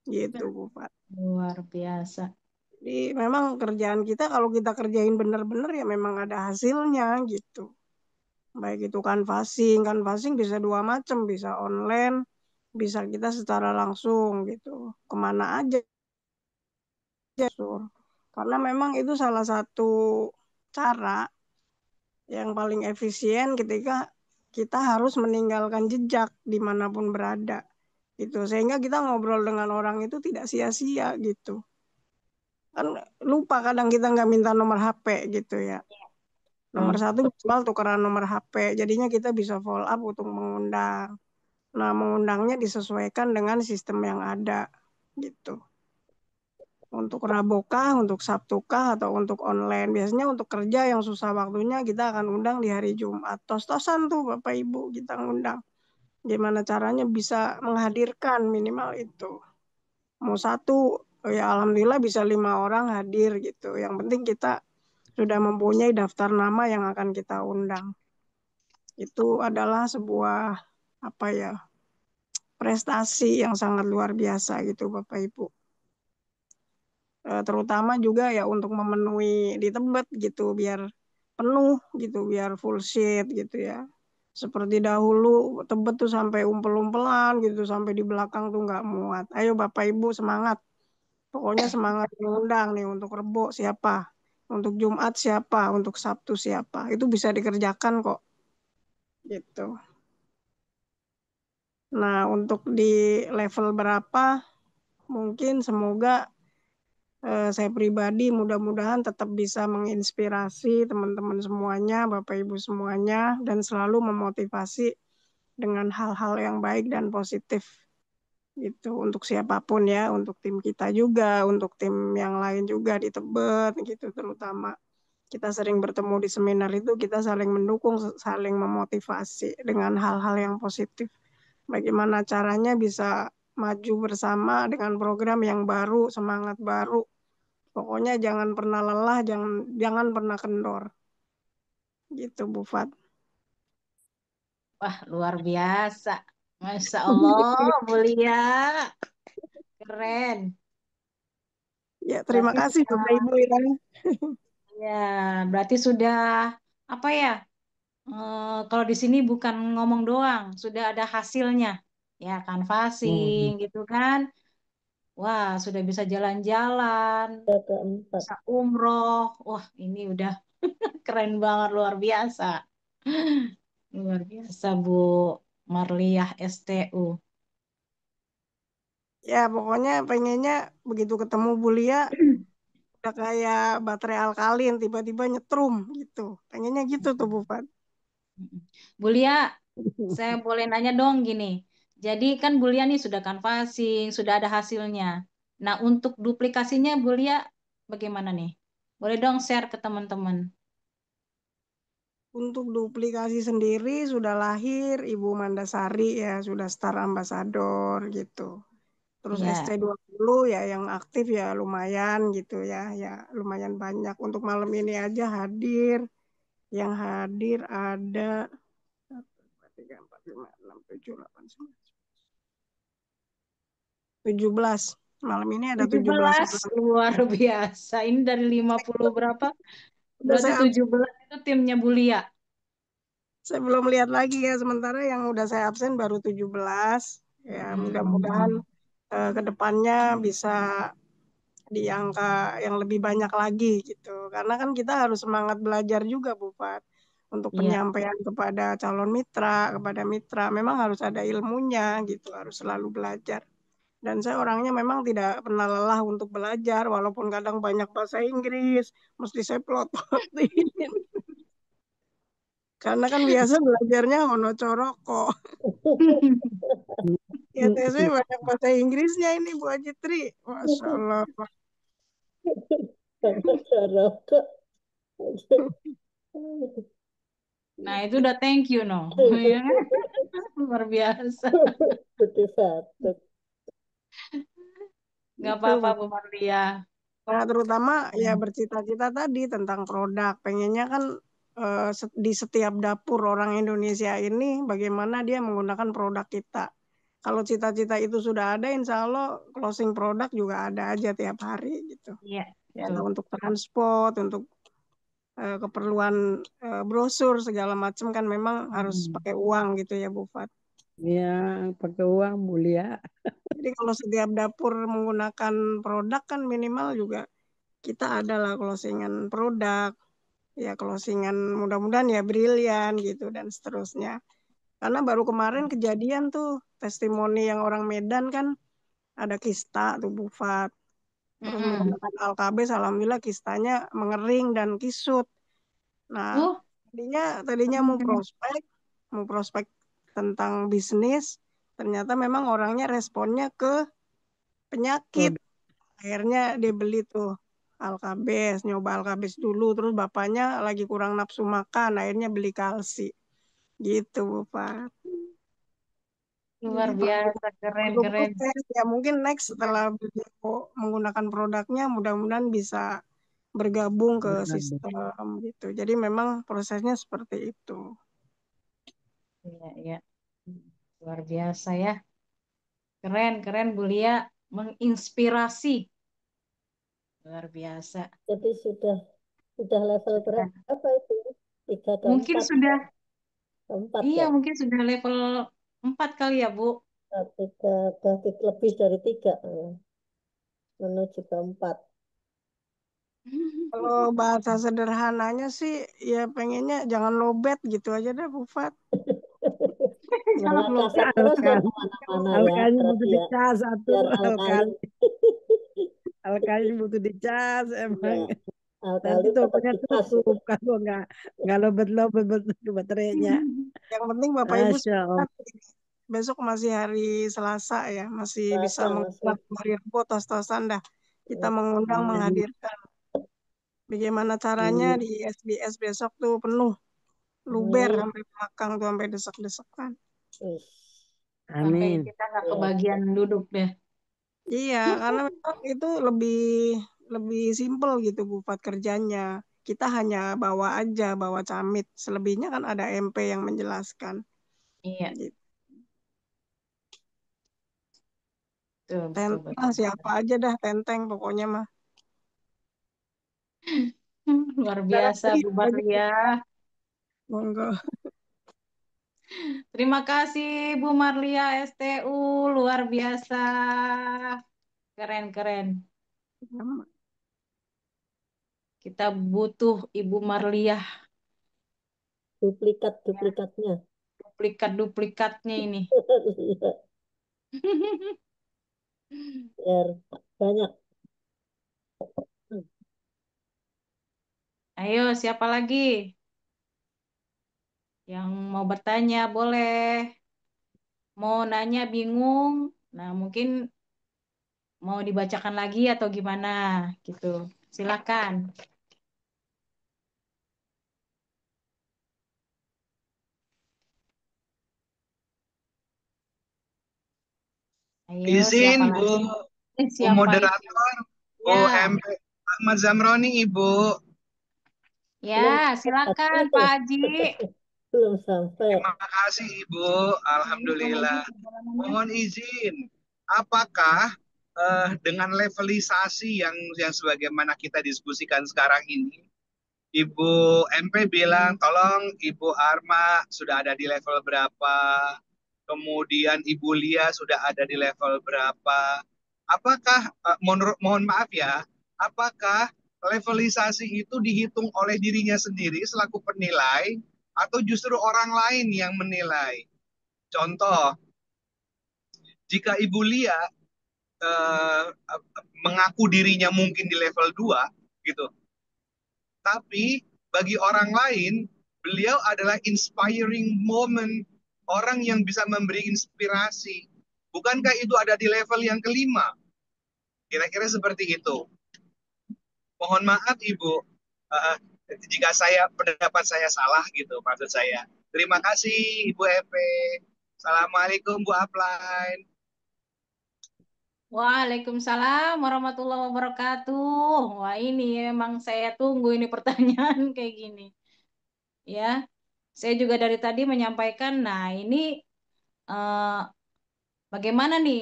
Gitu, Bu Fat. Luar biasa. Jadi memang kerjaan kita kalau kita kerjain benar-benar ya memang ada hasilnya gitu. Baik itu canvassing, canvassing bisa 2 macam, bisa online, bisa kita secara langsung gitu. Kemana aja. Karena memang itu salah satu cara yang paling efisien ketika kita harus meninggalkan jejak dimanapun berada. Gitu. Sehingga kita ngobrol dengan orang itu tidak sia-sia gitu. Kan lupa kadang kita nggak minta nomor HP gitu ya. Nomor satu minimal tukeran nomor HP. Jadinya kita bisa follow up untuk mengundang. Nah, mengundangnya disesuaikan dengan sistem yang ada gitu. Untuk Rabokah, untuk Sabtukah, atau untuk online. Biasanya untuk kerja yang susah waktunya kita akan undang di hari Jumat. Tos-tosan tuh Bapak Ibu kita ngundang. Gimana caranya bisa menghadirkan minimal itu. Mau satu, ya alhamdulillah bisa 5 orang hadir gitu. Yang penting kita sudah mempunyai daftar nama yang akan kita undang. Itu adalah sebuah apa ya, prestasi yang sangat luar biasa gitu Bapak Ibu. Terutama juga ya untuk memenuhi di Tebet gitu biar penuh gitu, biar full seat gitu ya. Seperti dahulu Tebet tuh sampai umpel-umpelan gitu, sampai di belakang tuh nggak muat. Ayo Bapak Ibu semangat. Pokoknya semangat mengundang nih untuk Rebo siapa, untuk Jumat siapa, untuk Sabtu siapa. Itu bisa dikerjakan kok. Gitu. Nah, untuk di level berapa mungkin semoga saya pribadi mudah-mudahan tetap bisa menginspirasi teman-teman semuanya, Bapak Ibu semuanya, dan selalu memotivasi dengan hal-hal yang baik dan positif gitu untuk siapapun ya, untuk tim kita juga, untuk tim yang lain juga di Tebet gitu terutama. Kita sering bertemu di seminar itu, kita saling mendukung, saling memotivasi dengan hal-hal yang positif. Bagaimana caranya bisa maju bersama dengan program yang baru, semangat baru. Pokoknya jangan pernah lelah, jangan pernah kendor. Gitu, Bu Fat. Wah, luar biasa. Masya Allah, mulia. Keren. Ya, terima Berarti kasih sudah, Bapak Ibu ya. ya, berarti sudah apa ya? Kalau di sini bukan ngomong doang, sudah ada hasilnya. Ya, canvassing gitu kan. Wah, sudah bisa jalan-jalan, Keempat. bisa umroh. Wah, ini udah keren banget, luar biasa. Luar biasa, Bu Marliah STU. Ya, pokoknya pengennya begitu ketemu Bu Lia, udah kayak baterai alkalin, tiba-tiba nyetrum gitu. Pengennya gitu tuh, Bu Fat. Bu Lia, saya boleh nanya dong gini. Jadi kan Bu Lia nih sudah canvassing, sudah ada hasilnya. Nah, untuk duplikasinya Bu Lia bagaimana nih? Boleh dong share ke teman-teman. Untuk duplikasi sendiri sudah lahir Ibu Mandasari ya, sudah Star Ambassador gitu. Terus Iya. SC20 ya yang aktif ya lumayan gitu ya. Ya lumayan banyak. Untuk malam ini aja hadir. Yang hadir ada 1, 2, 3, 4, 5, 6, 7, 8, 9, 17. Malam ini ada 17 17 orang. luar biasa. Ini dari 50 berapa? Udah Berarti saya 17 itu timnya Bulia. Saya belum lihat lagi ya, sementara yang udah saya absen baru 17. Ya, mudah-mudahan ke depannya bisa di angka yang lebih banyak lagi gitu. Karena kan kita harus semangat belajar juga, Bu Fat. Untuk Iya. penyampaian kepada calon mitra, kepada mitra, memang harus ada ilmunya gitu, harus selalu belajar. Dan saya orangnya memang tidak pernah lelah untuk belajar, walaupun kadang banyak bahasa Inggris, mesti saya pelot-pelotin. Karena kan biasa belajarnya monocoroko. Ya TSW banyak bahasa Inggrisnya ini Bu Ajitri. Masya Allah. Monocoroko. Nah, itu udah thank you, no. Ya kan? Luar biasa. Jadi batuk. Nggak Itu. apa-apa, Bu Marlia. Nah, terutama ya bercita-cita tadi tentang produk. Pengennya kan di setiap dapur orang Indonesia ini bagaimana dia menggunakan produk kita. Kalau cita-cita itu sudah ada, insya Allah closing produk juga ada aja tiap hari gitu. Iya, Ya, betul. untuk transport, untuk keperluan brosur segala macam kan memang harus pakai uang gitu ya Bu Fat. Ya, pakai uang mulia. Jadi kalau setiap dapur menggunakan produk kan minimal juga kita adalah closingan produk, ya closingan mudah-mudahan ya brilian gitu dan seterusnya. Karena baru kemarin kejadian tuh testimoni yang orang Medan kan ada kista tuh Bu Fat. Terus menggunakan alkabes, alhamdulillah kistanya mengering dan kisut. Nah, tadinya mau prospek tentang bisnis, ternyata memang orangnya responnya ke penyakit. Akhirnya dia beli tuh alkabes, nyoba alkabes dulu, terus bapaknya lagi kurang nafsu makan, akhirnya beli kalsi. Gitu, Pak. Luar Jadi biasa, keren-keren. ya mungkin next setelah beliau menggunakan produknya, mudah-mudahan bisa bergabung ke sistem gitu. Jadi memang prosesnya seperti itu. Iya, iya. Luar biasa ya. Keren, keren Bu Lia. Menginspirasi. Luar biasa. Jadi sudah level berapa itu? 3 atau Mungkin 4? sudah, 4 iya ya? mungkin sudah level 4 kali ya Bu. 3, lebih dari 3. Menuju ke 4. Kalau bahasa sederhananya sih, ya pengennya jangan lowbat gitu aja deh, Bu Fat. Jangan kasar terus ya kemana-mana ya. Alkali Berarti butuh ya. dicas satu Biar alkali. alkali. Alkali butuh dicas Ya, emang. alkali Nanti tetap tokonya dicas itu. tutup kalau nggak lobet-lobet baterainya. Yang penting Bapak Ibu Masya Allah. semangat. Besok masih hari Selasa ya, masih bisa Rasa masih. mengundang hari Rebo, tos-tosan dah. Kita mengundang, menghadirkan. Bagaimana caranya di SBS besok tuh penuh. Luber sampai belakang tuh, sampai desek-desekan. Sampai Amin. kita nggak kebagian duduk deh. Iya, karena memang itu lebih simpel gitu Bu Fat kerjanya. Kita hanya bawa aja, bawa camit. Selebihnya kan ada MP yang menjelaskan. Iya. Gitu. Betul, betul, Tenteng betul. siapa aja dah tenteng pokoknya mah. Luar biasa Bu Marlia. Monggo. Terima kasih Bu Marlia STU, luar biasa. Keren-keren. Kita butuh Ibu Marlia. Duplikatnya. Duplikat-duplikatnya ini. Iya, biar banyak. Ayo, siapa lagi yang mau bertanya? Boleh. Mau nanya bingung? Nah, mungkin mau dibacakan lagi atau gimana gitu. Silakan. Ayo, Izin siapa Bu, lagi? Bu Siapa itu? Moderator, Bu Ya, MP Ahmad Zamroni, Ibu. ya, Belum silakan sampai. Pak Haji. Belum sampai. Terima kasih Ibu, Ini Pak Haji Alhamdulillah. perjalanannya. Mohon izin, apakah dengan levelisasi yang sebagaimana kita diskusikan sekarang ini, Ibu MP bilang, tolong Ibu Arma sudah ada di level berapa, kemudian Ibu Lia sudah ada di level berapa. Apakah, mohon maaf ya, apakah levelisasi itu dihitung oleh dirinya sendiri selaku penilai, atau justru orang lain yang menilai? Contoh, jika Ibu Lia eh, mengaku dirinya mungkin di level 2, gitu, tapi bagi orang lain, beliau adalah inspiring moment, orang yang bisa memberi inspirasi. Bukankah itu ada di level yang kelima? Kira-kira seperti itu. Mohon maaf Ibu, uh, jika pendapat saya salah gitu maksud saya. Terima kasih Ibu Epe. Assalamualaikum Bu Upline. Waalaikumsalam warahmatullahi wabarakatuh. Wah, ini emang saya tunggu ini pertanyaan kayak gini. Ya, saya juga dari tadi menyampaikan, nah ini eh, bagaimana nih?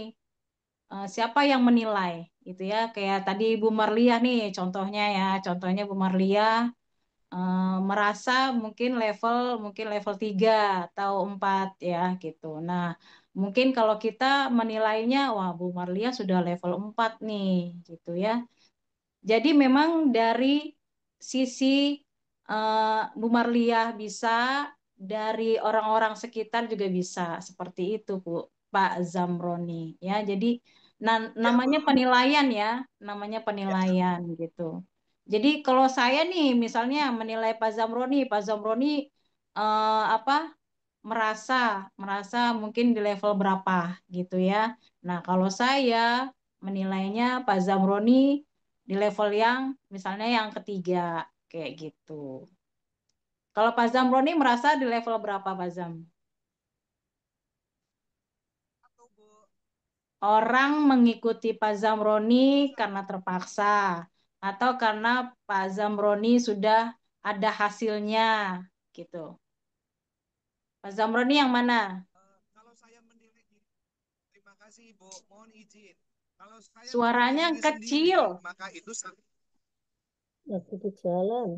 Siapa yang menilai? Gitu ya, kayak tadi Bu Marliah nih contohnya ya, contohnya Bu Marliah merasa mungkin level 3 atau 4 ya gitu. Nah, mungkin kalau kita menilainya wah Bu Marlia sudah level 4 nih gitu ya. Jadi memang dari sisi Bu Marliah bisa, dari orang-orang sekitar juga bisa seperti itu Bu Pak Zamroni ya. Jadi Ya namanya Bu. penilaian ya, namanya Ya. penilaian gitu. Jadi kalau saya nih misalnya menilai Pak Zamroni apa merasa merasa mungkin di level berapa gitu ya. Nah, kalau saya menilainya Pak Zamroni di level yang misalnya yang ketiga kayak gitu. Kalau Pak Zamroni merasa di level berapa Pak Zam? Orang mengikuti Pak Zamroni karena terpaksa atau karena Pak Zamroni sudah ada hasilnya gitu. Pak Zamroni yang mana? Kalau saya menilai diri, terima kasih Ibu, mohon izin. Kalau saya menilai Suaranya diri kecil. sendiri, maka itu Lagi di jalan.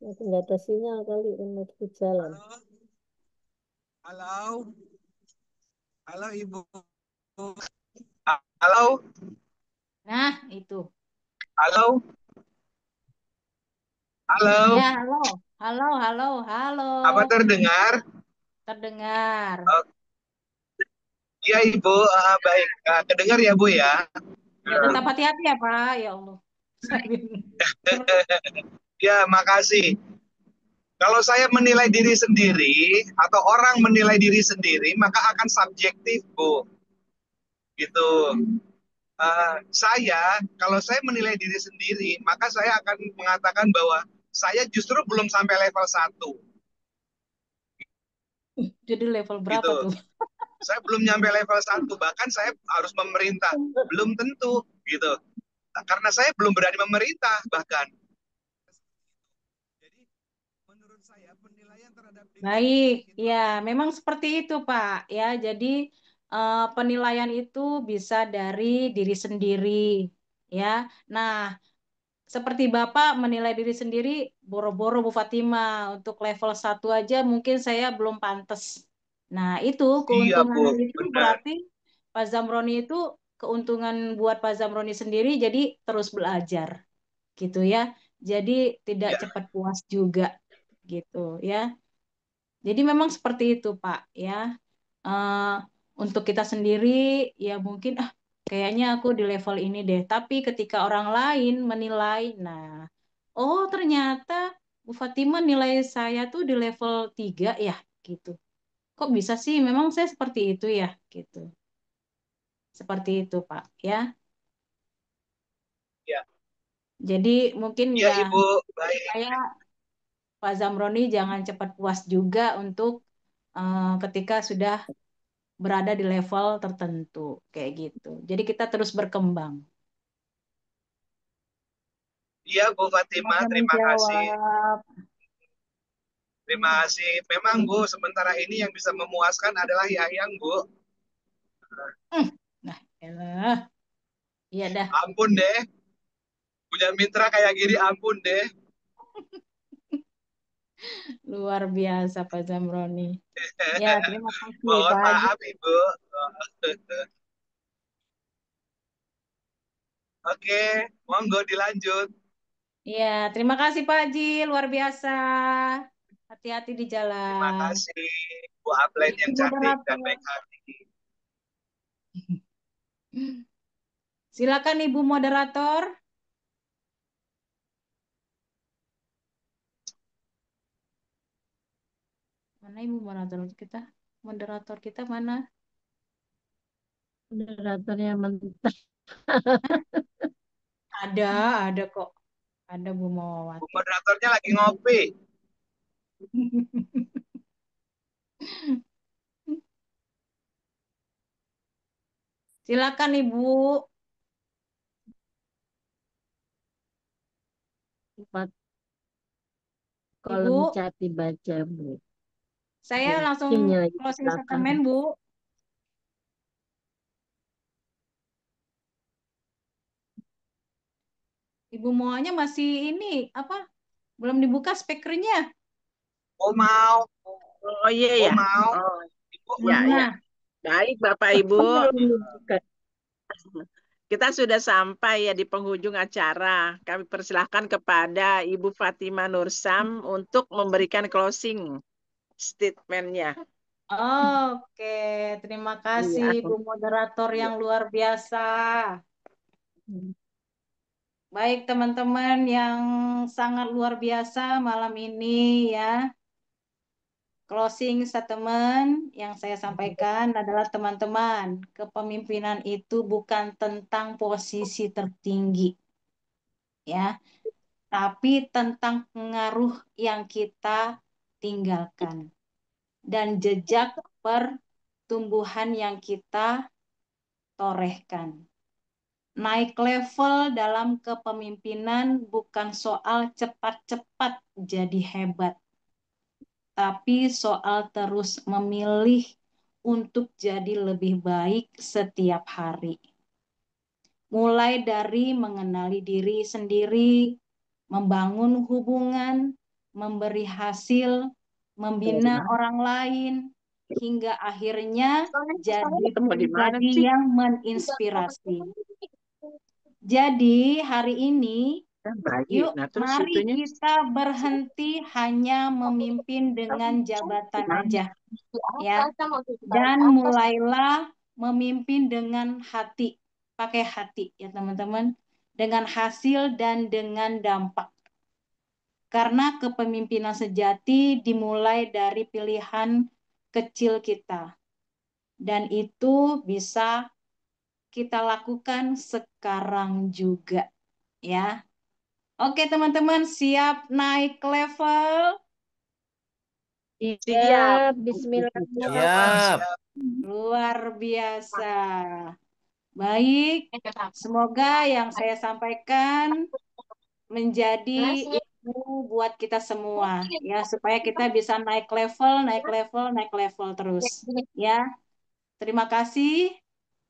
Lagi nggak ada sinyal kali kan lagi di jalan. halo, halo, halo Ibu, halo, Nah, itu. halo, Ya, halo. halo. Halo, halo, halo. Apa terdengar? Terdengar. Oh, iya Ibu, baik. Kedengar ya Bu ya? Ya, tetap hati-hati ya, Pak. Ya Allah. Ya, makasih. Kalau saya menilai diri sendiri atau orang menilai diri sendiri, maka akan subjektif, Bu. Gitu. Kalau saya menilai diri sendiri, maka saya akan mengatakan bahwa saya justru belum sampai level 1. Jadi level berapa Gitu. tuh? Saya belum nyampe level 1, bahkan saya harus memerintah. Belum tentu, gitu. Karena saya belum berani memerintah, bahkan. Jadi, menurut saya, penilaian terhadap diri Baik, sendiri itu ya memang seperti itu, Pak. Ya, jadi penilaian itu bisa dari diri sendiri. Ya, nah seperti Bapak menilai diri sendiri, boro-boro Bu Fatima, untuk level 1 aja mungkin saya belum pantas. Nah, itu iya, Bu, keuntungannya itu benar. berarti Pak Zamroni itu keuntungan buat Pak Zamroni sendiri jadi terus belajar gitu ya. Jadi tidak Ya, cepat puas juga gitu ya. Jadi memang seperti itu Pak ya. Eh, untuk kita sendiri ya mungkin kayaknya aku di level ini deh. Tapi ketika orang lain menilai, nah, oh ternyata Bu Fatima nilai saya tuh di level 3 ya gitu. Kok bisa sih? Memang saya seperti itu ya gitu. Seperti itu Pak ya. ya. Jadi mungkin Ya, ya Ibu, baik. saya Pak Zamroni jangan cepat puas juga untuk ketika sudah berada di level tertentu kayak gitu. Jadi kita terus berkembang. Iya Bu Fatima, Semoga terima kasih. menjawab. Terima kasih. Memang Bu, sementara ini yang bisa memuaskan adalah Yahyang Bu. Nah, elah. Iya dah. Ampun deh. Punya mitra kayak gini, ampun deh. Luar biasa Pak Zamroni. Ya, terima kasih Mohon Pak Haji. maaf Ibu. Oke, monggo dilanjut. Ya, terima kasih Pak Haji, luar biasa. Hati-hati di Terima jalan. kasih Bu Aplen Ibu yang cantik dan moderator. baik hati. Silakan Ibu moderator. Mana Ibu moderator kita? Moderator kita mana? Moderatornya mentah. Ada kok. Ada Bu Bu Mawati. moderatornya lagi ngopi. Silakan Ibu. Kolom Ibu, chat dibaca Bu. saya langsung Q-nya lagi di closing belakang. statement Bu. Ibu Moanya masih ini apa? Belum dibuka speakernya. Oh mau, Oh iya oh ya. mau. Oh Ibu ya ya. Nah, Baik Bapak Ibu. Belum dibuka. Kita sudah sampai ya di penghujung acara. Kami persilahkan kepada Ibu Fatima Nursam untuk memberikan closing statement-nya. oke, terima kasih Iya. Bu moderator yang luar biasa. Baik teman-teman yang sangat luar biasa malam ini ya. Closing statement yang saya sampaikan adalah teman-teman, kepemimpinan itu bukan tentang posisi tertinggi ya, tapi tentang pengaruh yang kita tinggalkan dan jejak pertumbuhan yang kita torehkan. Naik level dalam kepemimpinan bukan soal cepat-cepat jadi hebat, tapi soal terus memilih untuk jadi lebih baik setiap hari. Mulai dari mengenali diri sendiri, membangun hubungan, memberi hasil, membina orang lain, hingga akhirnya jadi Ketemu di mana pribadi sih? yang menginspirasi. Jadi hari ini Bagi. yuk Nah, terus mari itunya kita berhenti hanya memimpin dengan jabatan aja ya, dan mulailah memimpin dengan hati, pakai hati ya teman-teman, dengan hasil dan dengan dampak. Karena kepemimpinan sejati dimulai dari pilihan kecil kita, dan itu bisa kita lakukan sekarang juga ya. Oke teman-teman, siap naik level? siap. Siap, bismillahirrahmanirrahim. Siap. Luar biasa. Baik, semoga yang saya sampaikan menjadi ilmu buat kita semua ya, supaya kita bisa naik level, naik level, naik level terus ya. Terima kasih.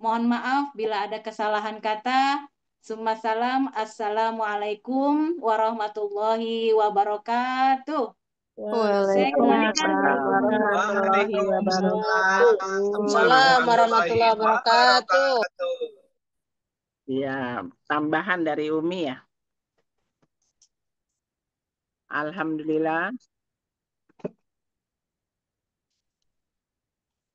Mohon maaf bila ada kesalahan kata. Summa salam. Assalamualaikum warahmatullahi wabarakatuh. Saya kembalikan Waalaikumsalam warahmatullahi wabarakatuh. Waalaikumsalam warahmatullahi wabarakatuh. Ya, tambahan dari Umi ya. Alhamdulillah.